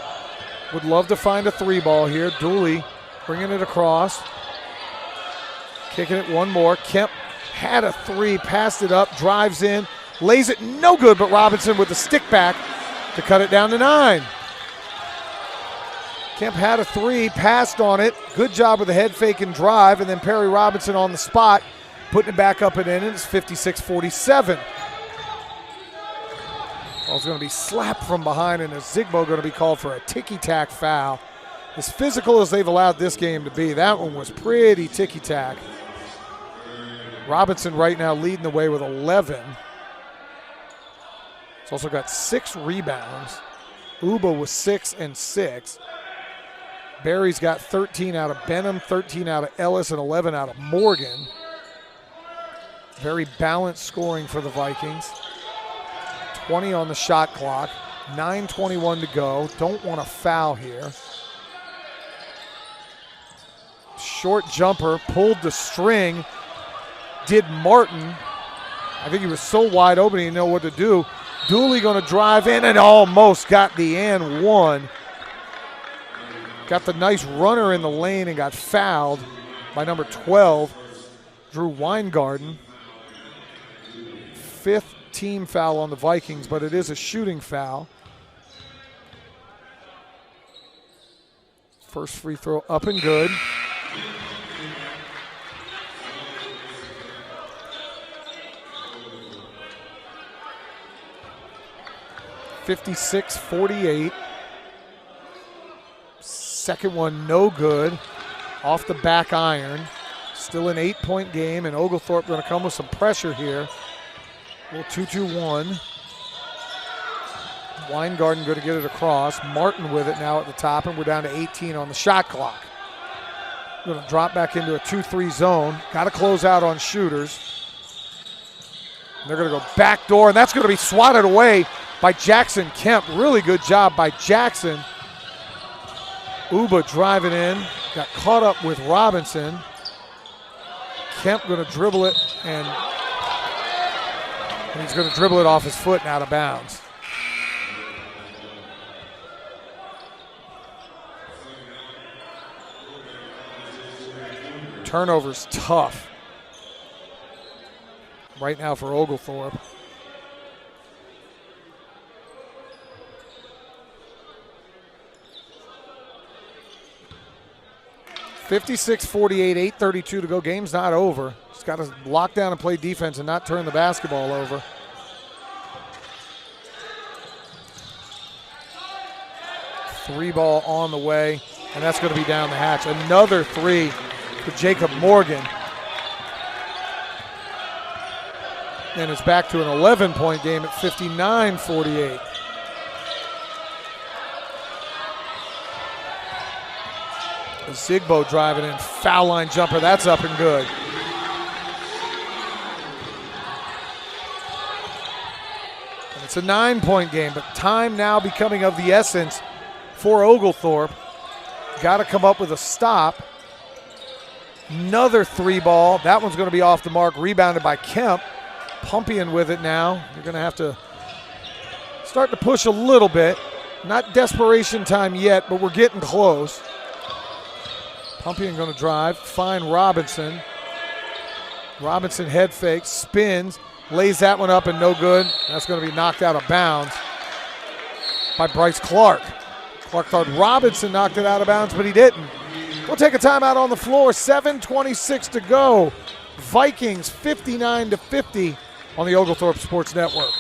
Would love to find a 3-ball here. Dooley bringing it across. Kicking it one more. Kemp had a 3, passed it up, drives in, lays it no good, but Robinson with the stick back to cut it down to 9. Kemp had a 3, passed on it. Good job with the head fake and drive, and then Perry Robinson on the spot, putting it back up and in. It's 56-47. Ball's going to be slapped from behind, and a Zigbo going to be called for a ticky-tack foul. As physical as they've allowed this game to be, that one was pretty ticky-tack. Robinson right now leading the way with 11. He's also got 6 rebounds. Uba with 6 and 6. Barry's got 13 out of Benham, 13 out of Ellis, and 11 out of Morgan. Very balanced scoring for the Vikings. 20 on the shot clock, 9:21 to go. Don't want to foul here. Short jumper, pulled the string. Did Martin. I think he was so wide open he didn't know what to do. Dooley going to drive in and almost got the and one. Got the nice runner in the lane and got fouled by number 12, Drew Weingarten. 5th team foul on the Vikings, but it is a shooting foul. First free throw up and good. 56-48. Second one no good. Off the back iron. Still an 8-point game, and Oglethorpe going to come with some pressure here. Little 2-2-1. Weingarten going to get it across. Martin with it now at the top, and we're down to 18 on the shot clock. Going to drop back into a 2-3 zone. Got to close out on shooters. And they're going to go back door, and that's going to be swatted away by Jackson Kemp. Really good job by Jackson. Uba driving in. Got caught up with Robinson. Kemp going to dribble it, and he's going to dribble it off his foot and out of bounds. Turnover's tough right now for Oglethorpe. (56-48), 8:32 to go. Game's not over. Just got to lock down and play defense and not turn the basketball over. Three ball on the way, and that's going to be down the hatch. Another three for Jacob Morgan. And it's back to an 11-point game at 59-48. Zigbo driving in, foul line jumper, that's up and good. And it's a 9-point game, but time now becoming of the essence for Oglethorpe. Got to come up with a stop. Another three ball, that one's going to be off the mark, rebounded by Kemp. Pumpian with it now. You're going to have to start to push a little bit. Not desperation time yet, but we're getting close. Pumpian going to drive, find Robinson. Robinson head fakes, spins, lays that one up and no good. That's going to be knocked out of bounds by Bryce Clark. Clark thought Robinson knocked it out of bounds, but he didn't. We'll take a timeout on the floor. 7:26 to go. Vikings 59-50 on the Oglethorpe Sports Network.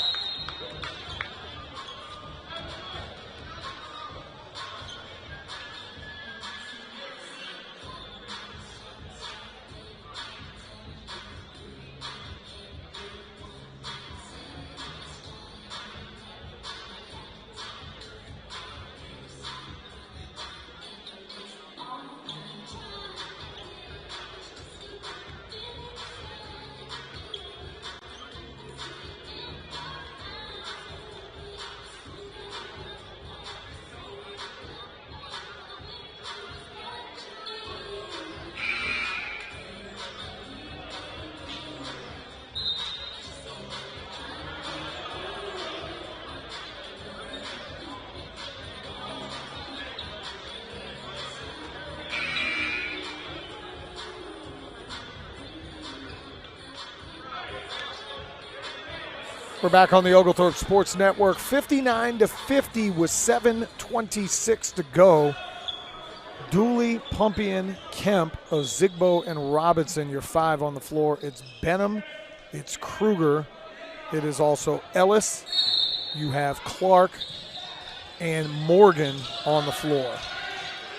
We're back on the Oglethorpe Sports Network. 59-50 with 7:26 to go. Dooley, Pumpian, Kemp, Zigbo, and Robinson, your five on the floor. It's Benham, it's Kruger, it is also Ellis. You have Clark and Morgan on the floor.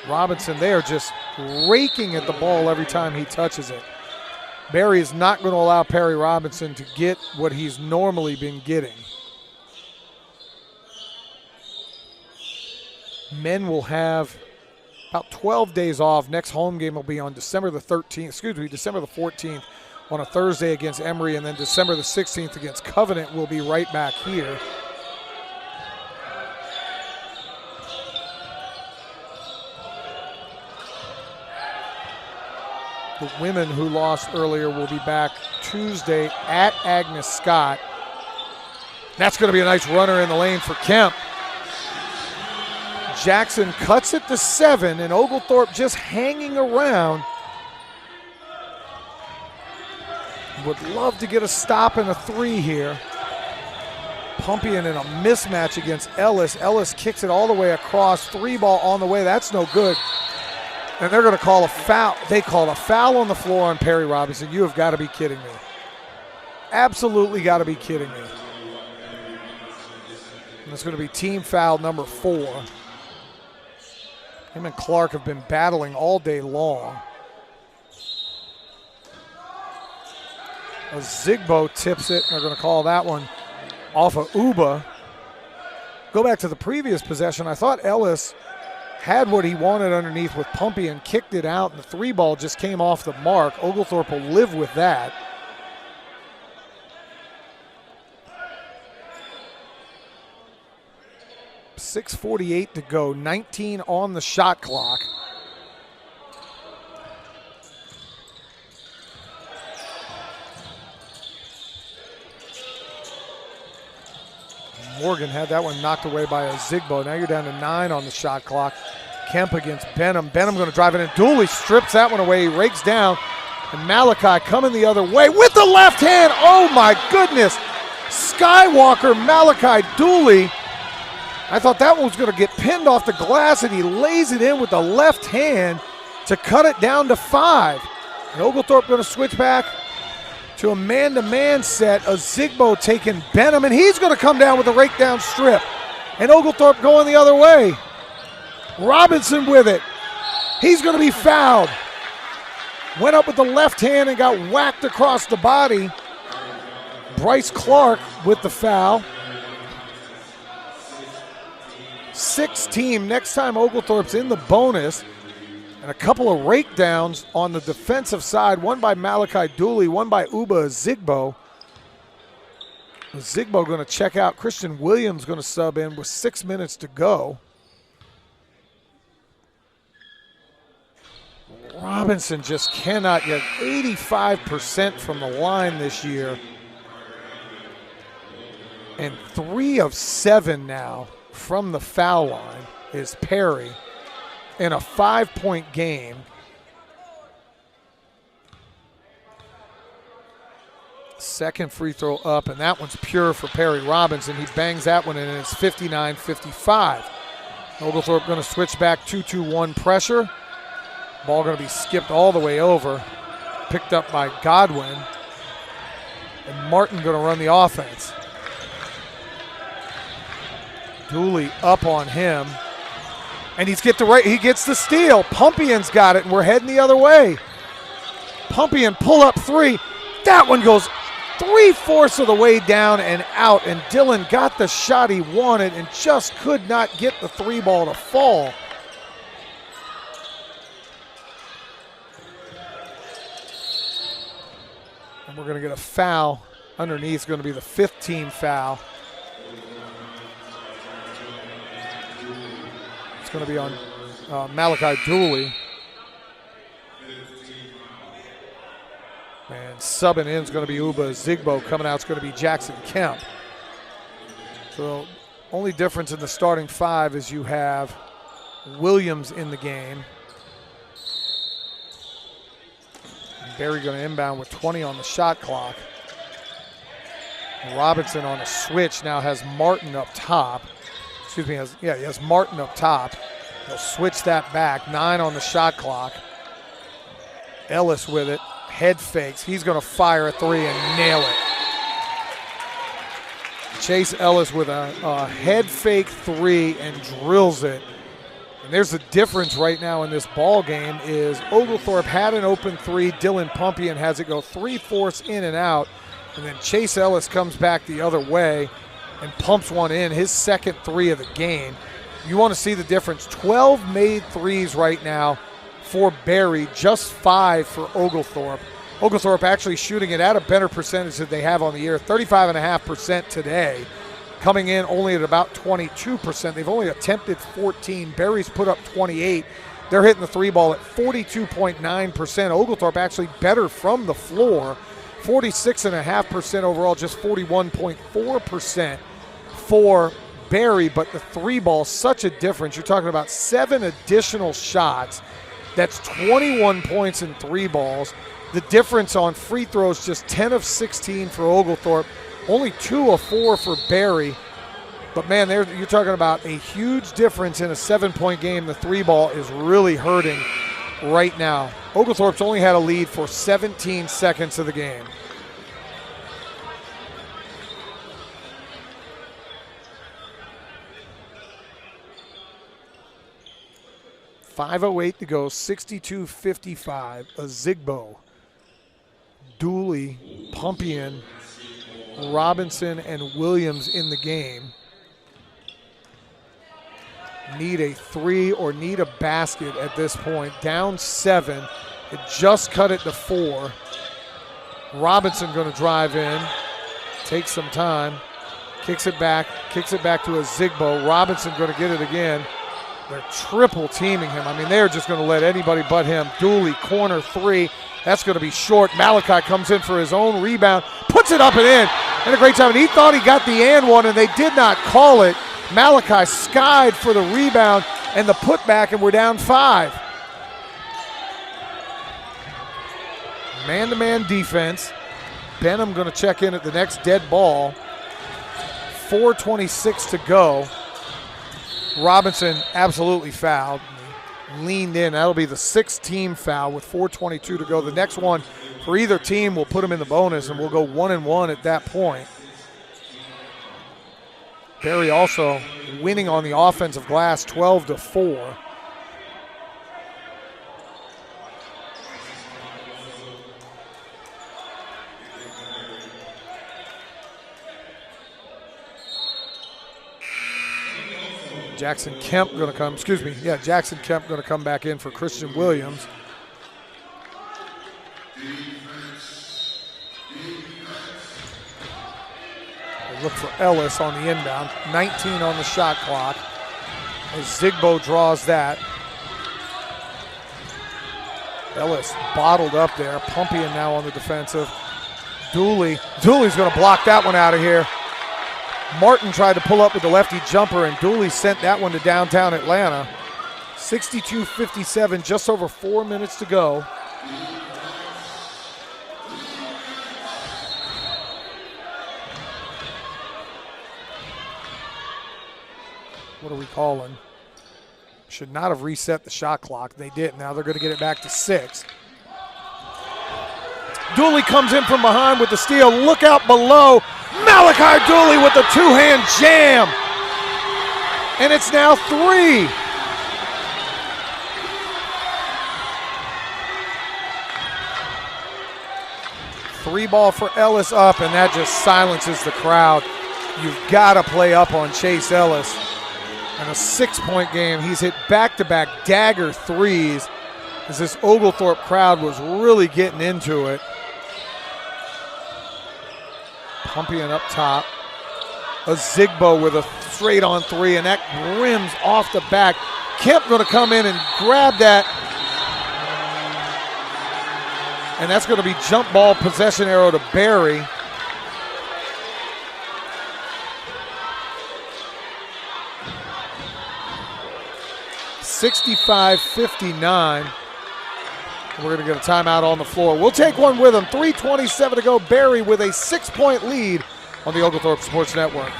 Robinson, they are just raking at the ball every time he touches it. Barry is not going to allow Perry Robinson to get what he's normally been getting. Men will have about 12 days off. Next home game will be on December the 14th on a Thursday against Emory, and then December the 16th against Covenant. We'll be right back here. The women who lost earlier will be back Tuesday at Agnes Scott. That's going to be a nice runner in the lane for Kemp. Jackson cuts it to 7, and Oglethorpe just hanging around. Would love to get a stop and a 3 here. Pumpian in a mismatch against Ellis. Ellis kicks it all the way across. 3 ball on the way. That's no good. And they're going to call a foul. They call a foul on the floor on Perry Robinson. You have got to be kidding me. Absolutely got to be kidding me. It's going to be team foul number 4. Him and Clark have been battling all day long. Zigbo tips it. They're going to call that one off of Uba. Go back to the previous possession. I thought Ellis had what he wanted underneath with Pumpy and kicked it out, and the 3 ball just came off the mark. Oglethorpe will live with that. .6:48 to go, 19 on the shot clock. Morgan had that one knocked away by a Zigbo. Now you're down to 9 on the shot clock. Kemp against Benham. Benham going to drive it in. Dooley strips that one away. He rakes down. And Malachi coming the other way with the left hand. Oh, my goodness. Skywalker, Malachi Dooley. I thought that one was going to get pinned off the glass, and he lays it in with the left hand to cut it down to 5. And Oglethorpe going to switch back to a man-to-man set. A Zigbo taking Benham, and he's going to come down with a rake-down strip. And Oglethorpe going the other way. Robinson with it. He's going to be fouled. Went up with the left hand and got whacked across the body. Bryce Clark with the foul. 6th team. Next time Oglethorpe's in the bonus. And a couple of rake downs on the defensive side. One by Malachi Dooley, one by Uba Zigbo. Zigbo going to check out. Christian Williams going to sub in with 6 minutes to go. Robinson just cannot get 85% from the line this year. And 3 of 7 now from the foul line is Perry in a 5-point game. Second free throw up, and that one's pure for Perry Robinson. He bangs that one in, and it's 59-55. Oglethorpe going to switch back 2-2-1 pressure. Ball going to be skipped all the way over. Picked up by Godwin. And Martin going to run the offense. Dooley up on him. And he gets the steal. Pumpian's got it, and we're heading the other way. Pumpian pull up 3. That one goes 3/4 of the way down and out, and Dillon got the shot he wanted and just could not get the 3 ball to fall. And we're going to get a foul underneath. It's going to be the 5th team foul. It's going to be on Malachi Dooley. And subbing in is going to be Uba Zigbo. Coming out is going to be Jackson Kemp. So only difference in the starting 5 is you have Williams in the game. And Barry going to inbound with 20 on the shot clock. And Robinson on a switch now has Martin up top. Excuse me, he has Martin up top. He'll switch that back. 9 on the shot clock. Ellis with it. Head fakes. He's going to fire a 3 and nail it. Chase Ellis with a head fake 3 and drills it. And there's the difference right now in this ball game is Oglethorpe had an open 3. Dylan Pumpian has it go 3/4 in and out. And then Chase Ellis comes back the other way and pumps one in, his second 3 of the game. You want to see the difference. 12 made 3s right now for Barry, just 5 for Oglethorpe. Oglethorpe actually shooting it at a better percentage than they have on the year, 35.5% today, coming in only at about 22%. They've only attempted 14. Barry's put up 28. They're hitting the 3 ball at 42.9%. Oglethorpe actually better from the floor, 46.5% overall, just 41.4% for Barry, but the 3 ball, such a difference. You're talking about 7 additional shots. That's 21 points in 3 balls. The difference on free throws, just 10 of 16 for Oglethorpe, only 2 of 4 for Barry. But, man, you're talking about a huge difference in a 7-point game. The 3 ball is really hurting right now. Oglethorpe's only had a lead for 17 seconds of the game. 5:08 to go, 62-55. Ozigbo, Dooley, Pumpian, Robinson, and Williams in the game. Need a 3 or need a basket at this point. Down 7. It just cut it to 4. Robinson going to drive in, takes some time, kicks it back to Ozigbo. Robinson going to get it again. They're triple teaming him. I mean, they're just going to let anybody but him. Dooley, corner 3. That's going to be short. Malachi comes in for his own rebound, puts it up and in. And a great time. And he thought he got the and one, and they did not call it. Malachi skied for the rebound and the putback, and we're down 5. Man-to-man defense. Benham going to check in at the next dead ball. 4:26 to go. Robinson absolutely fouled. Leaned in. That'll be the 6th team foul with 4:22 to go. The next one for either team will put them in the bonus, and we'll go 1-1 at that point. Barry also winning on the offensive glass, 12-4. Jackson Kemp going to come, Jackson Kemp going to come back in for Christian Williams. They look for Ellis on the inbound. 19 on the shot clock. As Zigbo draws that. Ellis bottled up there. Pumpian now on the defensive. Dooley's going to block that one out of here. Martin tried to pull up with the lefty jumper, and Dooley sent that one to downtown Atlanta. 62-57, just over 4 minutes to go. What are we calling? Should not have reset the shot clock. They did. Now they're going to get it back to 6. Dooley comes in from behind with the steal. Look out below. Malachi Dooley with the 2-hand jam. And it's now 3. Three ball for Ellis up, and that just silences the crowd. You've got to play up on Chase Ellis. In a 6-point game, he's hit back-to-back dagger threes as this Oglethorpe crowd was really getting into it. Pumpian up top. Ozigbo with a straight-on 3, and that rims off the back. Kemp going to come in and grab that. And that's going to be jump ball possession arrow to Barry. (65-59). We're going to get a timeout on the floor. We'll take one with them. 3:27 to go. Barry with a 6-point lead on the Oglethorpe Sports Network.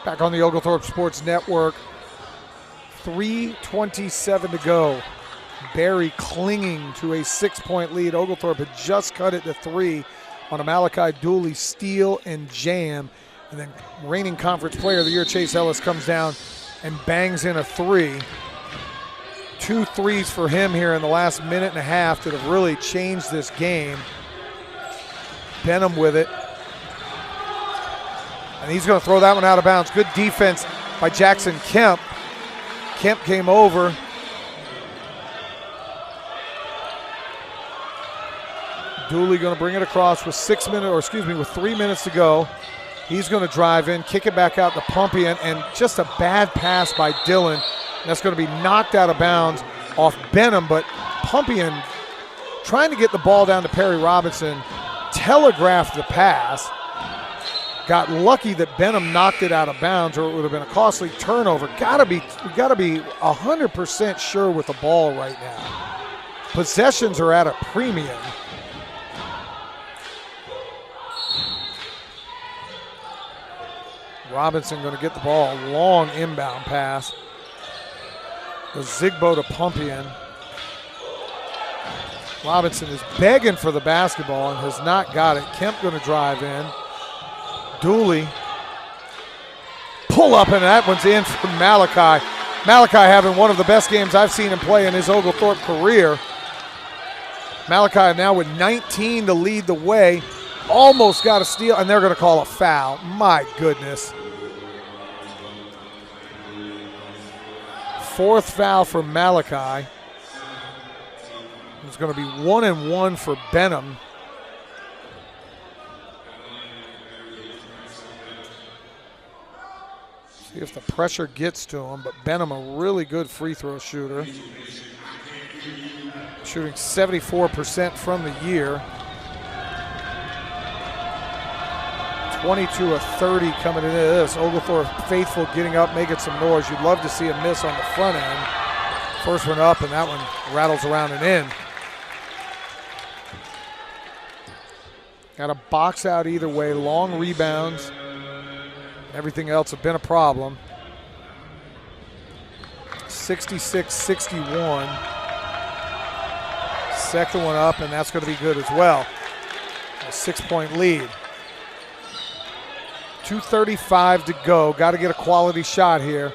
Back on the Oglethorpe Sports Network. 3:27 to go. Barry clinging to a 6-point lead. Oglethorpe had just cut it to 3 on a Malachi Dooley steal and jam. And then reigning conference player of the year, Chase Ellis, comes down and bangs in a 3. 2 threes for him here in the last minute and a half that have really changed this game. Benham with it. And he's going to throw that one out of bounds. Good defense by Jackson Kemp. Kemp came over. Dooley going to bring it across with 3 minutes to go. He's going to drive in, kick it back out to Pumpian, and just a bad pass by Dillon. That's going to be knocked out of bounds off Benham, but Pumpian trying to get the ball down to Perry Robinson, telegraphed the pass. Got lucky that Benham knocked it out of bounds, or it would have been a costly turnover. We got to be 100% sure with the ball right now. Possessions are at a premium. Robinson going to get the ball, long inbound pass. The Zigbo to Pumpian. Robinson is begging for the basketball and has not got it. Kemp going to drive in. Dooley, pull up, and that one's in for Malachi. Malachi having one of the best games I've seen him play in his Oglethorpe career. Malachi now with 19 to lead the way. Almost got a steal, and they're going to call a foul. My goodness. Fourth foul for Malachi. It's going to be 1-1 for Benham. See if the pressure gets to him, but Benham a really good free throw shooter. Shooting 74% from the year. 22 of 30 coming into this. Oglethorpe faithful getting up, making some noise. You'd love to see a miss on the front end. First one up, and that one rattles around and in. Got a box out either way, long rebounds. Everything else have been a problem. 66-61. Second one up, and that's going to be good as well. A 6-point lead. 2:35 to go. Got to get a quality shot here.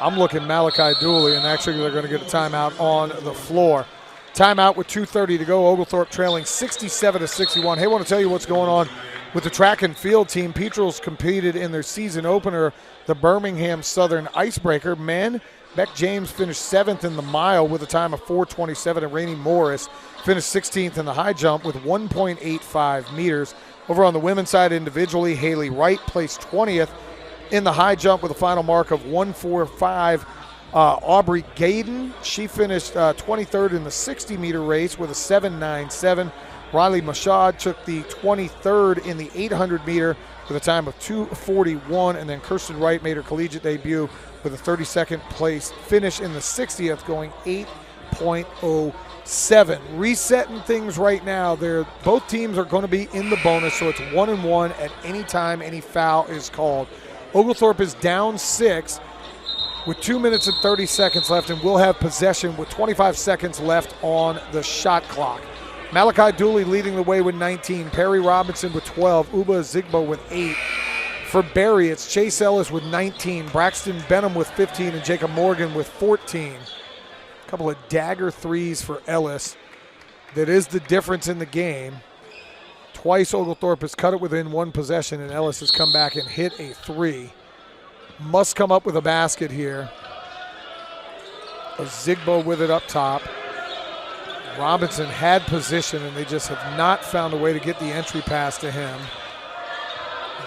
I'm looking Malachi Dooley, and actually they're going to get a timeout on the floor. Timeout with 2:30 to go. Oglethorpe trailing 67-61. Hey, I want to tell you what's going on with the track and field team. Petrels competed in their season opener, the Birmingham Southern Icebreaker. Men, Beck James finished 7th in the mile with a time of 4:27, and Rainey Morris finished 16th in the high jump with 1.85 meters. Over on the women's side individually, Haley Wright placed 20th in the high jump with a final mark of 1:45. Aubrey Gaden, she finished 23rd in the 60-meter race with a 7.97. Riley Mashad took the 23rd in the 800-meter with a time of 2:41. And then Kirsten Wright made her collegiate debut with a 32nd place finish in the 60th, going 8.07. Resetting things right now. Both teams are going to be in the bonus, so it's 1-1 at any time any foul is called. Oglethorpe is down 6 with 2 minutes and 30 seconds left, and will have possession with 25 seconds left on the shot clock. Malachi Dooley leading the way with 19. Perry Robinson with 12. Uba Zigbo with 8. For Barry, it's Chase Ellis with 19. Braxton Benham with 15. And Jacob Morgan with 14. A couple of dagger threes for Ellis. That is the difference in the game. Twice Oglethorpe has cut it within one possession, and Ellis has come back and hit a 3. Must come up with a basket here. A Zigbo with it up top. Robinson had position, and they just have not found a way to get the entry pass to him.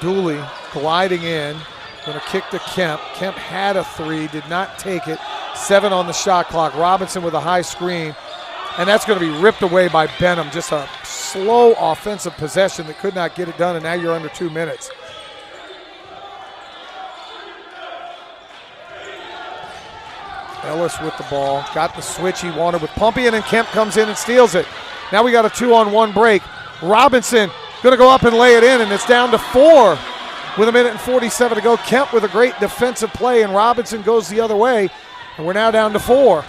Dooley gliding in, going to kick to Kemp. Kemp had a 3, did not take it. 7 on the shot clock. Robinson with a high screen, and that's going to be ripped away by Benham. Just a slow offensive possession that could not get it done, and now you're under 2 minutes. Ellis with the ball, got the switch he wanted with Pumpian, and Kemp comes in and steals it. Now we got a 2-on-1 break. Robinson going to go up and lay it in, and it's down to 4 with 1:47 to go. Kemp with a great defensive play, and Robinson goes the other way, and we're now down to 4.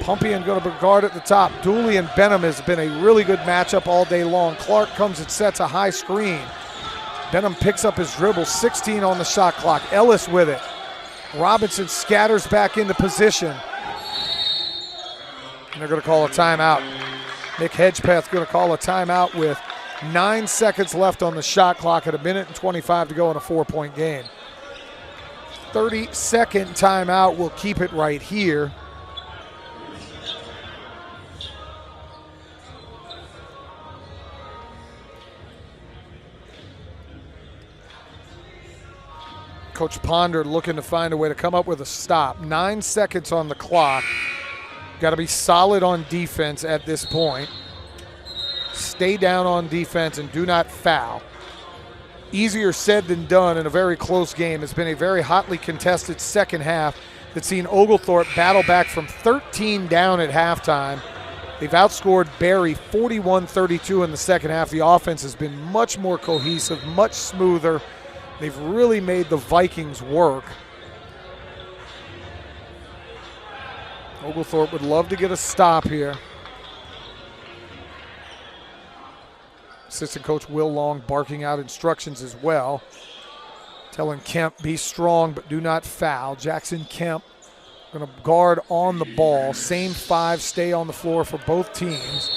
Pumpian going to guard at the top. Dooley and Benham has been a really good matchup all day long. Clark comes and sets a high screen. Benham picks up his dribble, 16 on the shot clock. Ellis with it. Robinson scatters back into position. And they're going to call a timeout. Nick Hedgepeth going to call a timeout with 9 seconds left on the shot clock at 1:25 to go in a 4-point game. 30-second timeout. We'll keep it right here. Coach Ponder looking to find a way to come up with a stop. 9 seconds on the clock. Got to be solid on defense at this point. Stay down on defense and do not foul. Easier said than done in a very close game. It's been a very hotly contested second half that's seen Oglethorpe battle back from 13 down at halftime. They've outscored Barry 41-32 in the second half. The offense has been much more cohesive, much smoother. They've really made the Vikings work. Oglethorpe would love to get a stop here. Assistant coach Will Long barking out instructions as well, telling Kemp, be strong but do not foul. Jackson Kemp going to guard on the ball. Same 5 stay on the floor for both teams.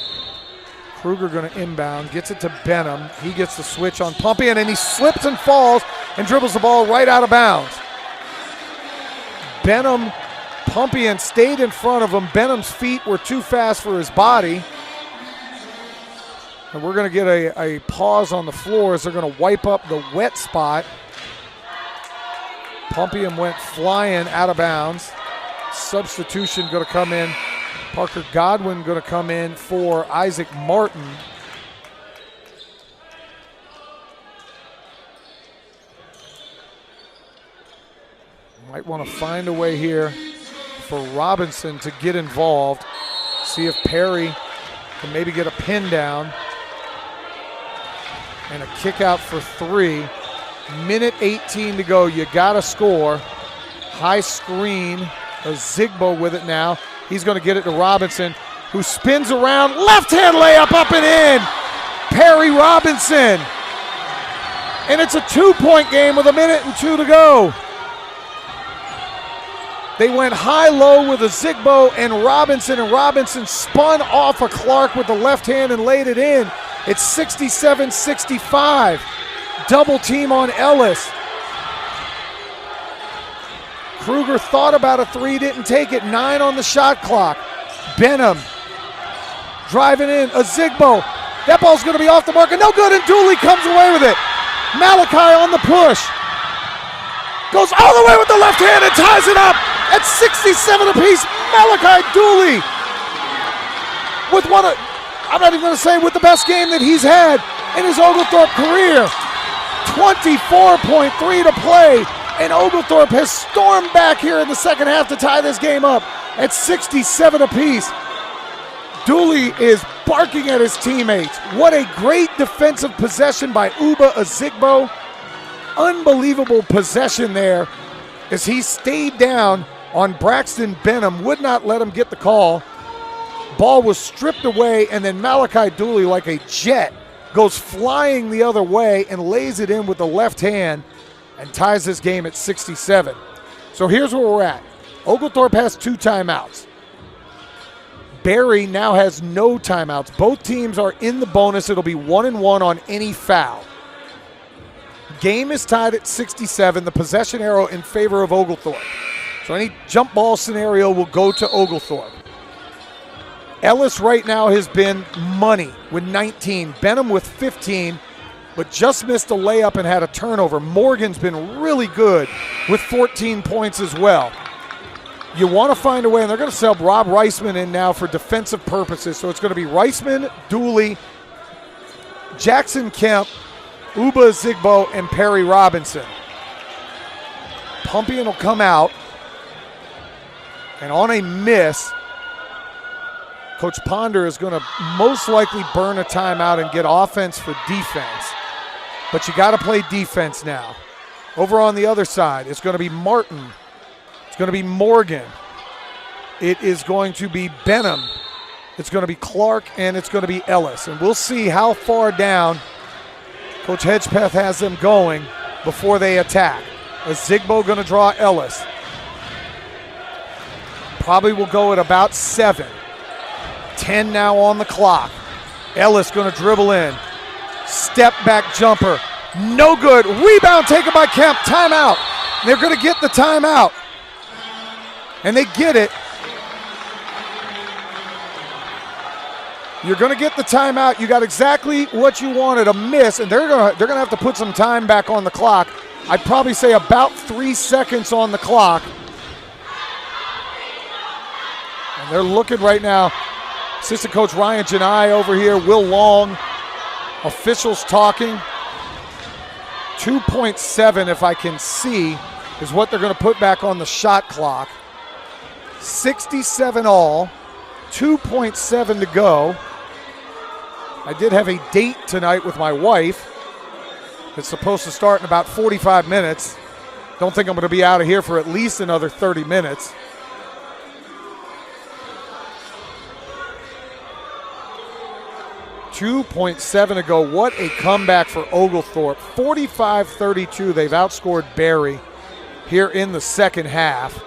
Kruger going to inbound, gets it to Benham. He gets the switch on Pumpian, and he slips and falls and dribbles the ball right out of bounds. Benham, Pumpian stayed in front of him. Benham's feet were too fast for his body. And we're going to get a pause on the floor as they're going to wipe up the wet spot. Pumpian went flying out of bounds. Substitution going to come in. Parker Godwin going to come in for Isaac Martin. Might want to find a way here for Robinson to get involved. See if Perry can maybe get a pin down. And a kick out for 3. Minute 18 to go. You got to score. High screen. Zigbo with it now. He's going to get it to Robinson, who spins around. Left-hand layup up and in. Perry Robinson. And it's a 2-point game with 1:02 to go. They went high-low with a Zigbo and Robinson spun off of Clark with the left hand and laid it in. It's 67-65. Double team on Ellis. Kruger thought about a 3, didn't take it. 9 on the shot clock. Benham driving in. A Zigbo. That ball's going to be off the marker. No good, and Dooley comes away with it. Malachi on the push. Goes all the way with the left hand and ties it up at 67 apiece. Malachi Dooley with one of, I'm not even going to say with the best game that he's had in his Oglethorpe career. 24.3 to play, and Oglethorpe has stormed back here in the second half to tie this game up at 67 apiece. Dooley is barking at his teammates. What a great defensive possession by Uba Azigbo. Unbelievable possession there as he stayed down on Braxton Benham, would not let him get the call. Ball was stripped away, and then Malachi Dooley, like a jet, goes flying the other way and lays it in with the left hand and ties this game at 67. So here's where we're at. Oglethorpe has 2 timeouts. Barry now has no timeouts. Both teams are in the bonus. It'll be 1-1 on any foul. Game is tied at 67. The possession arrow in favor of Oglethorpe. So any jump ball scenario will go to Oglethorpe. Ellis right now has been money with 19. Benham with 15, but just missed a layup and had a turnover. Morgan's been really good with 14 points as well. You want to find a way, and they're going to sub Rob Reisman in now for defensive purposes. So it's going to be Reisman, Dooley, Jackson Kemp, Uba Zigbo, and Perry Robinson. Pumpian will come out, and on a miss, Coach Ponder is going to most likely burn a timeout and get offense for defense. But you got to play defense now. Over on the other side, it's going to be Martin. It's going to be Morgan. It is going to be Benham. It's going to be Clark, and it's going to be Ellis. And we'll see how far down Coach Hedgepeth has them going before they attack. Is Zigbo going to draw Ellis? Probably will go at about 7. 10 now on the clock. Ellis going to dribble in. Step back jumper. No good. Rebound taken by Kemp. Timeout. They're going to get the timeout. And they get it. You're going to get the timeout. You got exactly what you wanted, a miss, and they're going to have to put some time back on the clock. I'd probably say about 3 seconds on the clock. And they're looking right now. Assistant coach Ryan Janai over here, Will Long, officials talking. 2.7, if I can see, is what they're going to put back on the shot clock. 67 all, 2.7 to go. I did have a date tonight with my wife. It's supposed to start in about 45 minutes. Don't think I'm going to be out of here for at least another 30 minutes. .7 to go. What a comeback for Oglethorpe. 45-32. They've outscored Barry here in the second half.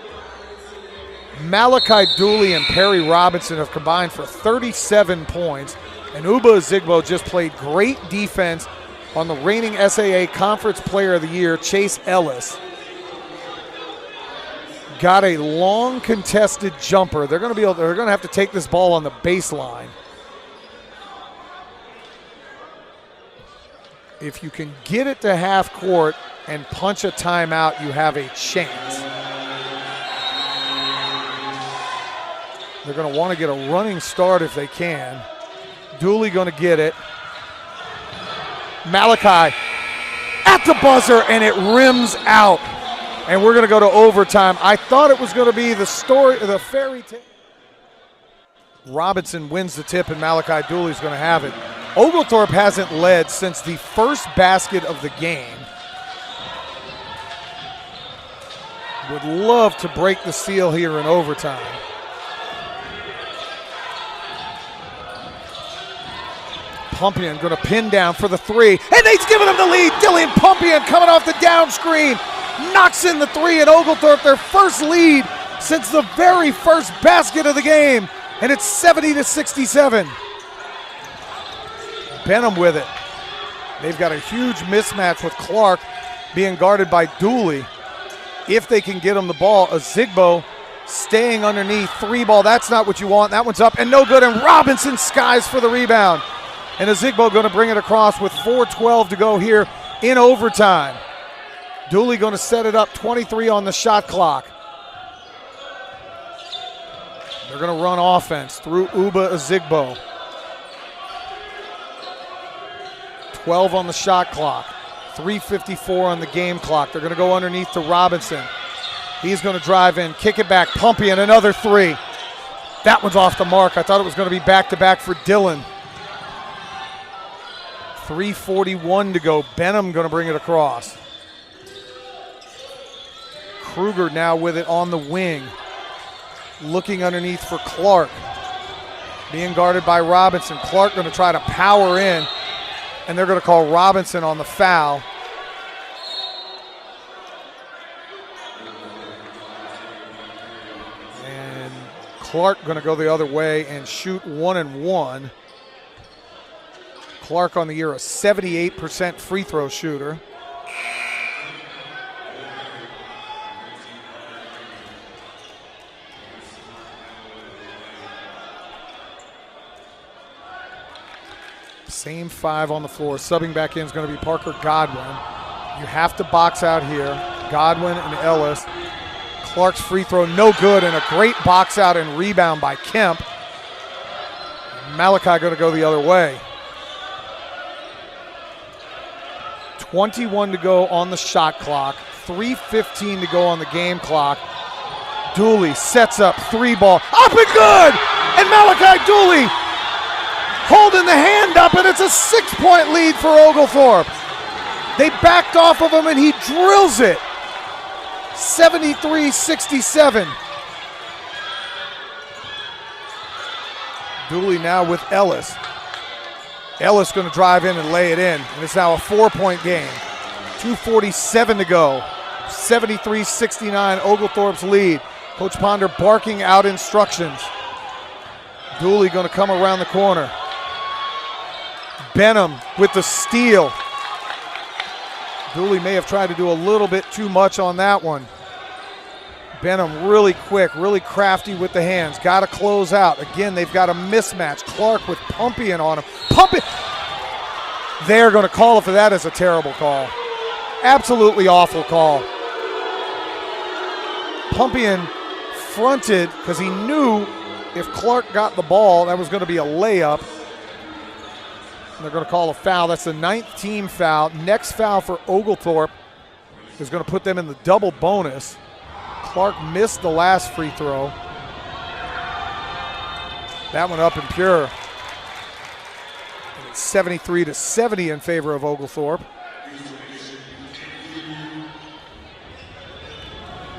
Malachi Dooley and Perry Robinson have combined for 37 points. And Uba Zigbo just played great defense on the reigning SAA Conference Player of the Year, Chase Ellis. Got a long contested jumper. They're going to have to take this ball on the baseline. If you can get it to half court and punch a timeout, you have a chance. They're going to want to get a running start if they can. Dooley going to get it. Malachi at the buzzer, and it rims out. And we're going to go to overtime. I thought it was going to be the fairy tale. Robinson wins the tip, and Malachi Dooley's going to have it. Oglethorpe hasn't led since the first basket of the game. Would love to break the seal here in overtime. Pumpian going to pin down for the three, and he's giving him the lead. Dillian Pumpian coming off the down screen, knocks in the three, and Oglethorpe their first lead since the very first basket of the game, and it's 70-67. Benham with it. They've got a huge mismatch with Clark being guarded by Dooley. If they can get him the ball, a Zigbo staying underneath, three ball, that's not what you want. That one's up and no good, and Robinson skies for the rebound. And Zigbo going to bring it across with 4:12 to go here in overtime. Dooley going to set it up, 23 on the shot clock. They're going to run offense through Uba Zigbo. 12 on the shot clock, 3:54 on the game clock. They're going to go underneath to Robinson. He's going to drive in, kick it back, Pumpian, another three. That one's off the mark. I thought it was going to be back-to-back for Dillon. 3:41 to go. Benham going to bring it across. Kruger now with it on the wing. Looking underneath for Clark. Being guarded by Robinson. Clark going to try to power in, and they're going to call Robinson on the foul. And Clark going to go the other way and shoot 1-and-1. Clark on the year, a 78% free throw shooter. Same five on the floor. Subbing back in is going to be Parker Godwin. You have to box out here. Godwin and Ellis. Clark's free throw no good, and a great box out and rebound by Kemp. Malachi going to go the other way. 21 to go on the shot clock. 3:15 to go on the game clock. Dooley sets up, three ball, up and good! And Malachi Dooley holding the hand up, and it's a 6-point lead for Oglethorpe. They backed off of him, and he drills it. 73-67. Dooley now with Ellis. Ellis going to drive in and lay it in, and it's now a 4-point game. 2:47 to go. 73-69, Oglethorpe's lead. Coach Ponder barking out instructions. Dooley going to come around the corner. Benham with the steal. Dooley may have tried to do a little bit too much on that one. Benham really quick, really crafty with the hands. Got to close out. Again, they've got a mismatch. Clark with Pumpian on him. Pumpian. They're going to call it for that as a terrible call. Absolutely awful call. Pumpian fronted because he knew if Clark got the ball, that was going to be a layup. And they're going to call a foul. That's the 9th team foul. Next foul for Oglethorpe is going to put them in the double bonus. Clark missed the last free throw. That one up and pure. And it's 73-70 in favor of Oglethorpe.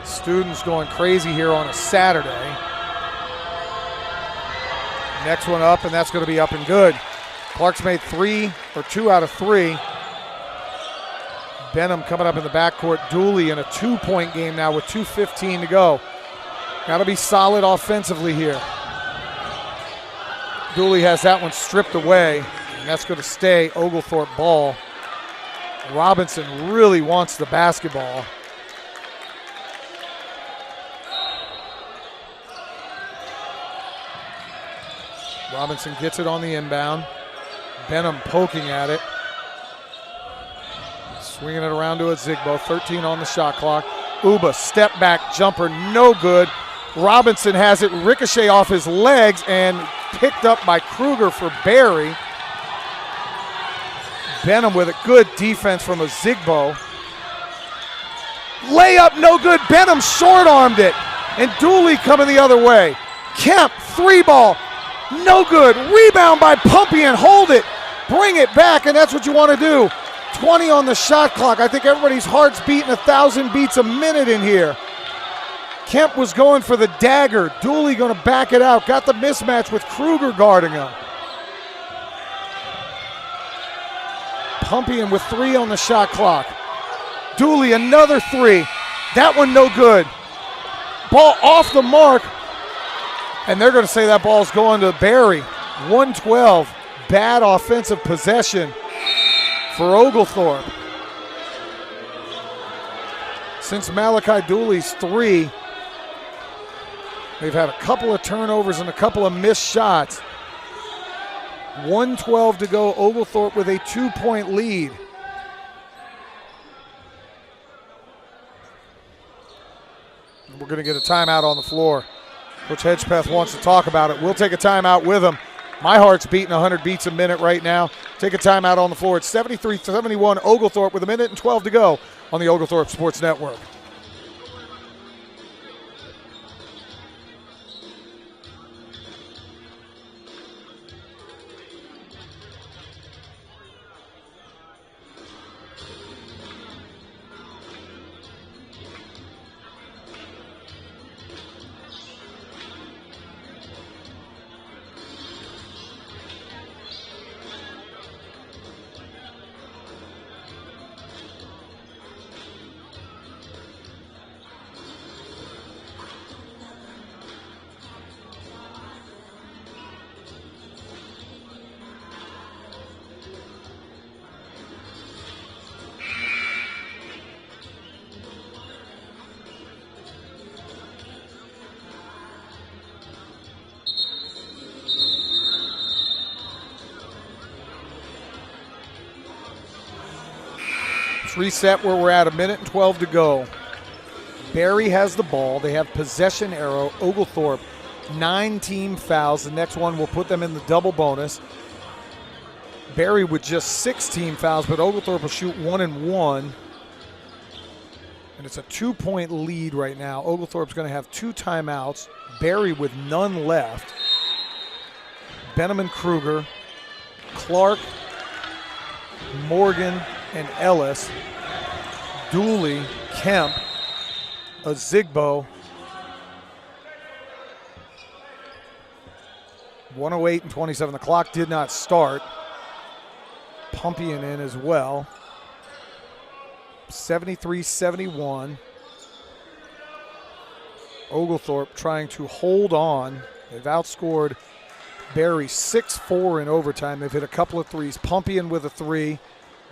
Students going crazy here on a Saturday. Next one up, and that's going to be up and good. Clark's made 2 out of 3. Benham coming up in the backcourt. Dooley in a 2-point game now with 2:15 to go. Got to be solid offensively here. Dooley has that one stripped away, and that's going to stay Oglethorpe ball. Robinson really wants the basketball. Robinson gets it on the inbound. Benham poking at it. Swinging it around to a Zigbo. 13 on the shot clock. Uba, step back jumper, no good. Robinson has it ricochet off his legs and picked up by Kruger for Barry. Benham with a good defense from a Zigbo. Layup, no good. Benham short-armed it. And Dooley coming the other way. Kemp, 3-ball. No good. Rebound by Pumpian. Hold it. Bring it back, and that's what you want to do. 20 on the shot clock. I think everybody's heart's beating 1,000 beats a minute in here. Kemp was going for the dagger. Dooley going to back it out. Got the mismatch with Kruger guarding him. Pumpian with 3 on the shot clock. Dooley another 3. That one no good. Ball off the mark. And they're going to say that ball's going to Barry. 112, bad offensive possession for Oglethorpe. Since Malachi Dooley's 3, they've had a couple of turnovers and a couple of missed shots. 112 to go, Oglethorpe with a 2-point lead. We're going to get a timeout on the floor. Coach Hedgepeth wants to talk about it. We'll take a timeout with him. My heart's beating 100 beats a minute right now. Take a timeout on the floor. It's 73-71 Oglethorpe with 1:12 to go on the Oglethorpe Sports Network. Reset where we're at, 1:12 to go. Barry has the ball. They have possession arrow. Oglethorpe, 9 team fouls. The next one will put them in the double bonus. Barry with just 6 team fouls, but Oglethorpe will shoot 1 and 1. And it's a 2-point lead right now. Oglethorpe's going to have 2 timeouts. Barry with none left. Benham and Kruger, Clark, Morgan, and Ellis, Dooley, Kemp, a Zigbo. 108 and 27. The clock did not start. Pumpian in as well. 73-71. Oglethorpe trying to hold on. They've outscored Barry 6-4 in overtime. They've hit a couple of threes. Pumpian with a 3.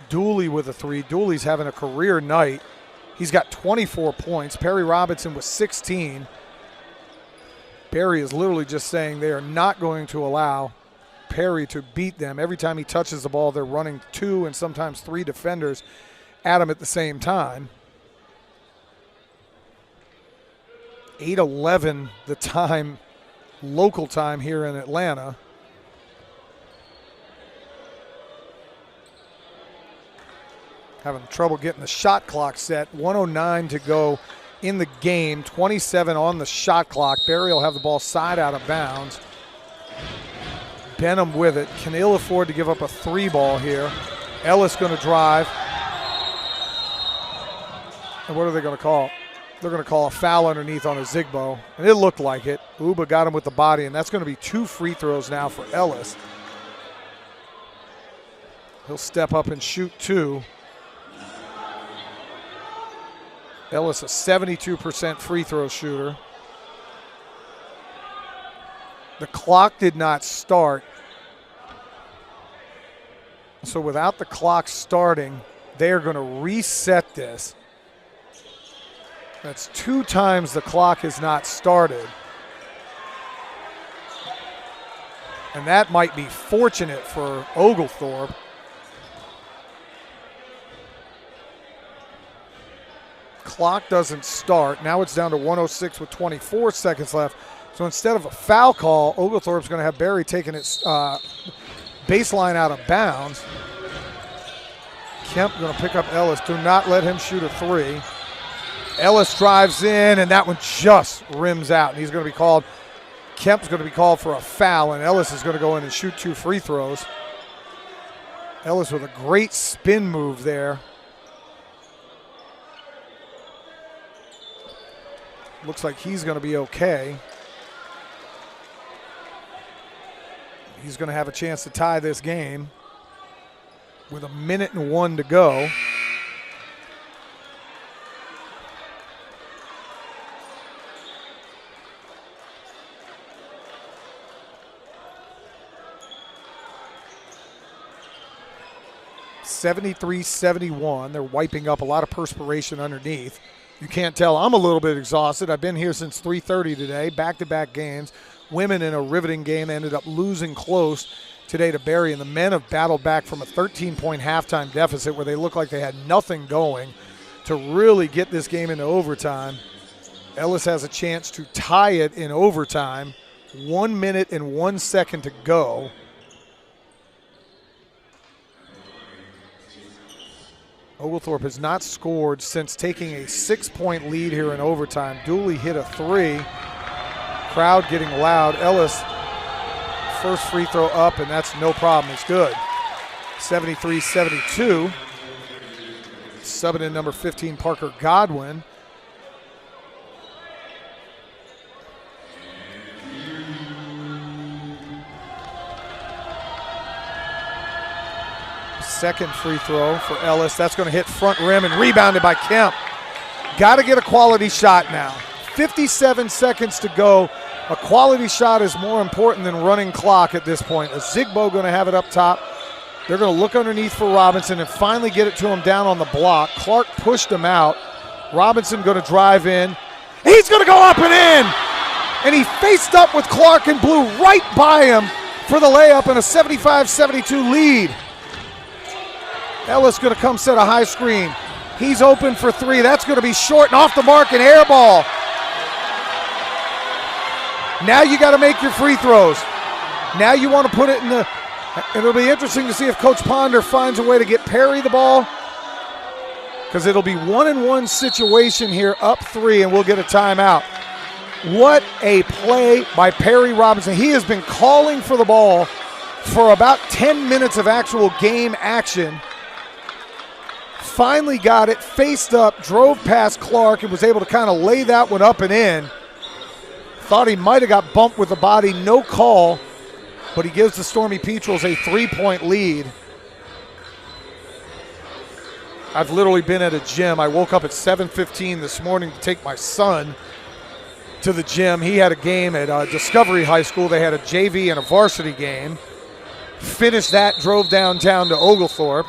Dooley with a 3. Dooley's having a career night. He's got 24 points. Perry Robinson with 16. Barry is literally just saying they are not going to allow Perry to beat them. Every time he touches the ball, they're running 2 and sometimes 3 defenders. at them at the same time. 8:11 the time, local time here in Atlanta. Having trouble getting the shot clock set. 1:09 to go in the game. 27 on the shot clock. Barry will have the ball side out of bounds. Benham with it. Can ill afford to give up a 3 ball here. Ellis going to drive. And what are they going to call? They're going to call a foul underneath on a Zigbo. And it looked like it. Uba got him with the body, and that's going to be 2 free throws now for Ellis. He'll step up and shoot 2. Ellis, a 72% free throw shooter. The clock did not start. So without the clock starting, they are going to reset this. That's 2 times the clock has not started. And that might be fortunate for Oglethorpe. Clock doesn't start. Now it's down to 106 with 24 seconds left. So instead of a foul call, Oglethorpe's going to have Barry taking its baseline out of bounds. Kemp going to pick up Ellis. Do not let him shoot a 3. Ellis drives in, and that one just rims out. And he's going to be called, Kemp's going to be called for a foul, and Ellis is going to go in and shoot 2 free throws. Ellis with a great spin move there. Looks like he's going to be okay. He's going to have a chance to tie this game with 1:01 to go. (73-71). They're wiping up a lot of perspiration underneath. You can't tell. I'm a little bit exhausted. I've been here since 3:30 today, back-to-back games. Women in a riveting game ended up losing close today to Barry, and the men have battled back from a 13-point halftime deficit where they looked like they had nothing going to really get this game into overtime. Ellis has a chance to tie it in overtime. 1 minute and 1 second to go. Oglethorpe has not scored since taking a 6-point lead here in overtime. Dooley hit a 3. Crowd getting loud. Ellis, first free throw up, and that's no problem. It's good. 73-72. Subbing in number 15, Parker Godwin. Second free throw for Ellis. That's going to hit front rim and rebounded by Kemp. Got to get a quality shot now. 57 seconds to go. A quality shot is more important than running clock at this point. A Zigbo going to have it up top. They're going to look underneath for Robinson and finally get it to him down on the block. Clark pushed him out. Robinson going to drive in. He's going to go up and in. And he faced up with Clark and blew right by him for the layup and a 75-72 lead. Ellis going to come set a high screen. He's open for 3. That's going to be short and off the mark and air ball. Now you got to make your free throws. Now you want to put it in the – it'll be interesting to see if Coach Ponder finds a way to get Perry the ball, because it'll be 1-and-1 situation here, up 3, and we'll get a timeout. What a play by Perry Robinson. He has been calling for the ball for about 10 minutes of actual game action. Finally got it, faced up, drove past Clark, and was able to kind of lay that one up and in. Thought he might have got bumped with the body, no call, but he gives the Stormy Petrels a 3-point lead. I've literally been at a gym. I woke up at 7:15 this morning to take my son to the gym. He had a game at Discovery High School. They had a JV and a varsity game. Finished that, drove downtown to Oglethorpe.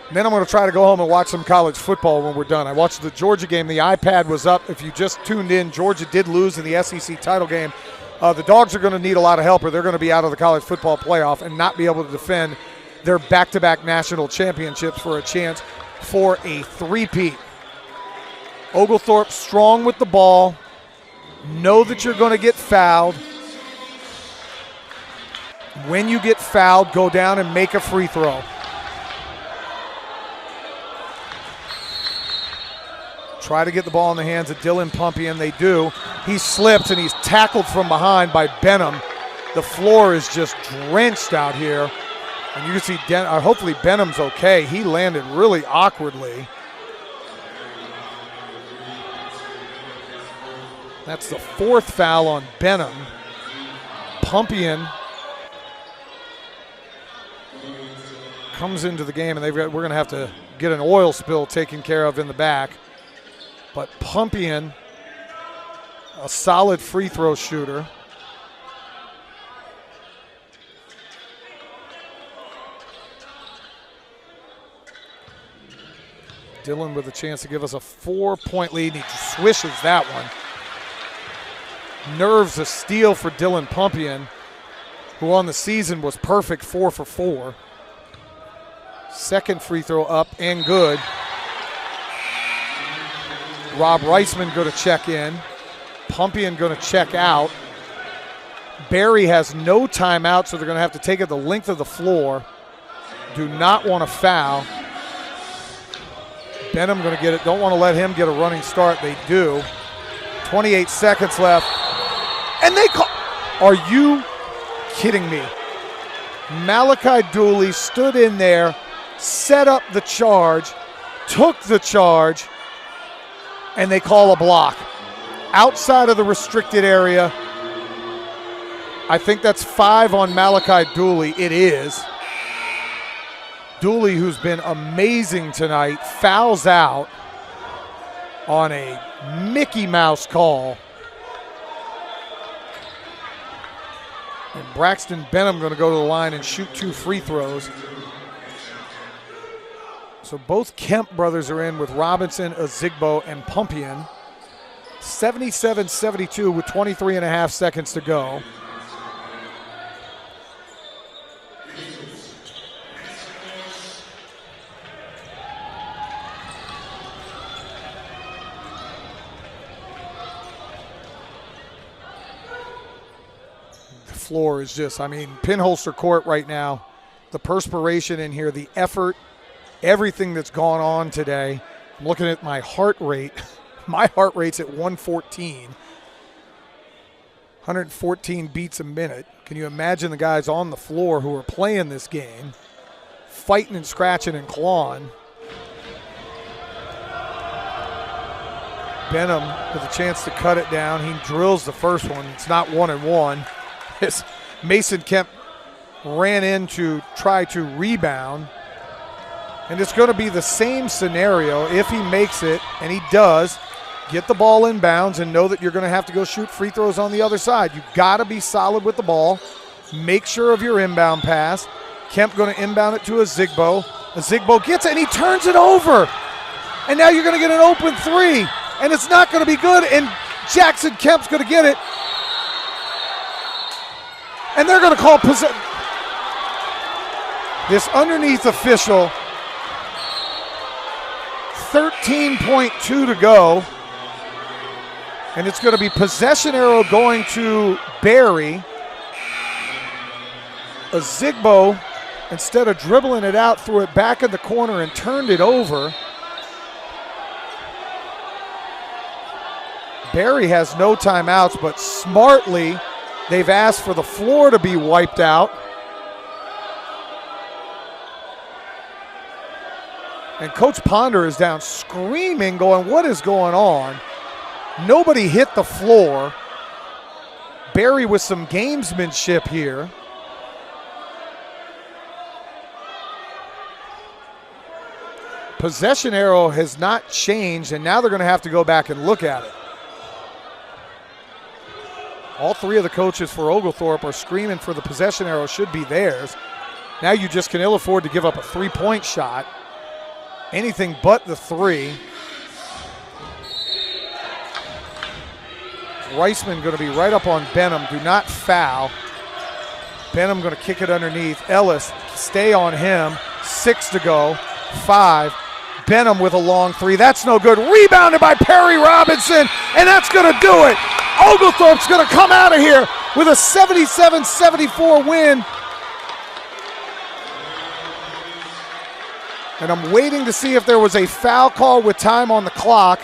And then I'm going to try to go home and watch some college football when we're done. I watched the Georgia game. The iPad was up. If you just tuned in, Georgia did lose in the SEC title game. The Dogs are going to need a lot of help, or they're going to be out of the college football playoff and not be able to defend their back-to-back national championships for a chance for a three-peat. Oglethorpe strong with the ball. Know that you're going to get fouled. When you get fouled, go down and make a free throw. Try to get the ball in the hands of Dylan Pumpian. They do. He slips and he's tackled from behind by Benham. The floor is just drenched out here. And you can see, hopefully Benham's okay. He landed really awkwardly. That's the fourth foul on Benham. Pumpian comes into the game, and we're going to have to get an oil spill taken care of in the back. But Pumpian, a solid free throw shooter. Dylan with a chance to give us a 4-point lead. He swishes that one. Nerves a steal for Dylan Pumpian, who on the season was perfect 4 for 4. Second free throw up and good. Rob Reisman going to check in. Pumpian going to check out. Barry has no timeout, so they're going to have to take it the length of the floor. Do not want to foul. Benham going to get it. Don't want to let him get a running start. They do. 28 seconds left. And they call. Are you kidding me? Malachi Dooley stood in there, set up the charge, took the charge, and they call a block. Outside of the restricted area. I think that's 5 on Malachi Dooley. It is. Dooley, who's been amazing tonight, fouls out on a Mickey Mouse call. And Braxton Benham going to go to the line and shoot 2 free throws. So both Kemp brothers are in with Robinson, Ozigbo, and Pumpian. 77-72 with 23 and a half seconds to go. Floor is just, pinholster court right now. The perspiration in here, the effort, everything that's gone on today. I'm looking at my heart rate. My heart rate's at 114. 114 beats a minute. Can you imagine the guys on the floor who are playing this game, fighting and scratching and clawing? Benham with a chance to cut it down. He drills the first one. It's not 1-and-1. Mason Kemp ran in to try to rebound. And it's going to be the same scenario if he makes it, and he does. Get the ball inbounds and know that you're going to have to go shoot free throws on the other side. You've got to be solid with the ball. Make sure of your inbound pass. Kemp going to inbound it to Ozigbo. Ozigbo gets it, and he turns it over. And now you're going to get an open 3, and it's not going to be good, and Jackson Kemp's going to get it. And they're going to call possession. This underneath official, 13.2 to go. And it's going to be possession arrow going to Barry. Ozigbo, instead of dribbling it out, threw it back in the corner and turned it over. Barry has no timeouts, but smartly, they've asked for the floor to be wiped out. And Coach Ponder is down screaming, going, what is going on? Nobody hit the floor. Barry with some gamesmanship here. Possession arrow has not changed, and now they're going to have to go back and look at it. All 3 of the coaches for Oglethorpe are screaming for the possession arrow should be theirs. Now you just can ill afford to give up a 3-point shot. Anything but the 3. Reisman going to be right up on Benham. Do not foul. Benham going to kick it underneath. Ellis, stay on him. 6 to go. 5. Benham with a long three. That's no good. Rebounded by Perry Robinson, and that's going to do it. Oglethorpe's going to come out of here with a 77-74 win. And I'm waiting to see if there was a foul call with time on the clock.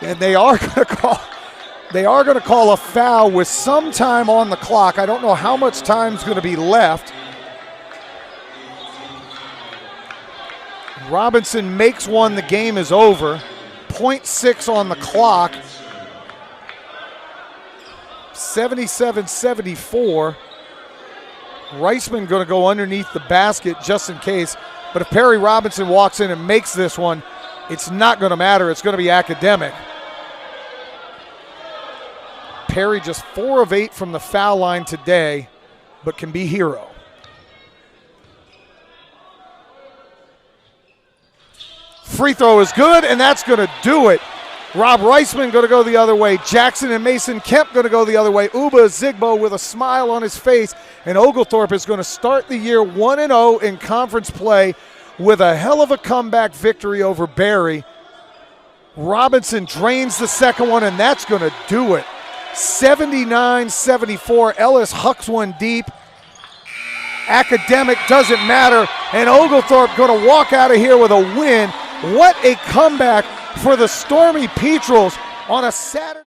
And they are going to call a foul with some time on the clock. I don't know how much time's going to be left. Robinson makes one, the game is over. 0.6 on the clock. 77-74. Reisman going to go underneath the basket just in case. But if Perry Robinson walks in and makes this one, it's not going to matter. It's going to be academic. Perry just 4 of 8 from the foul line today, but can be hero. Free throw is good, and that's going to do it. Rob Reisman going to go the other way. Jackson and Mason Kemp going to go the other way. Uba Zigbo with a smile on his face, and Oglethorpe is going to start the year 1-0 in conference play with a hell of a comeback victory over Barry. Robinson drains the second one, and that's going to do it. 79-74. Ellis hucks one deep. Academic doesn't matter, and Oglethorpe going to walk out of here with a win. What a comeback for the Stormy Petrels on a Saturday.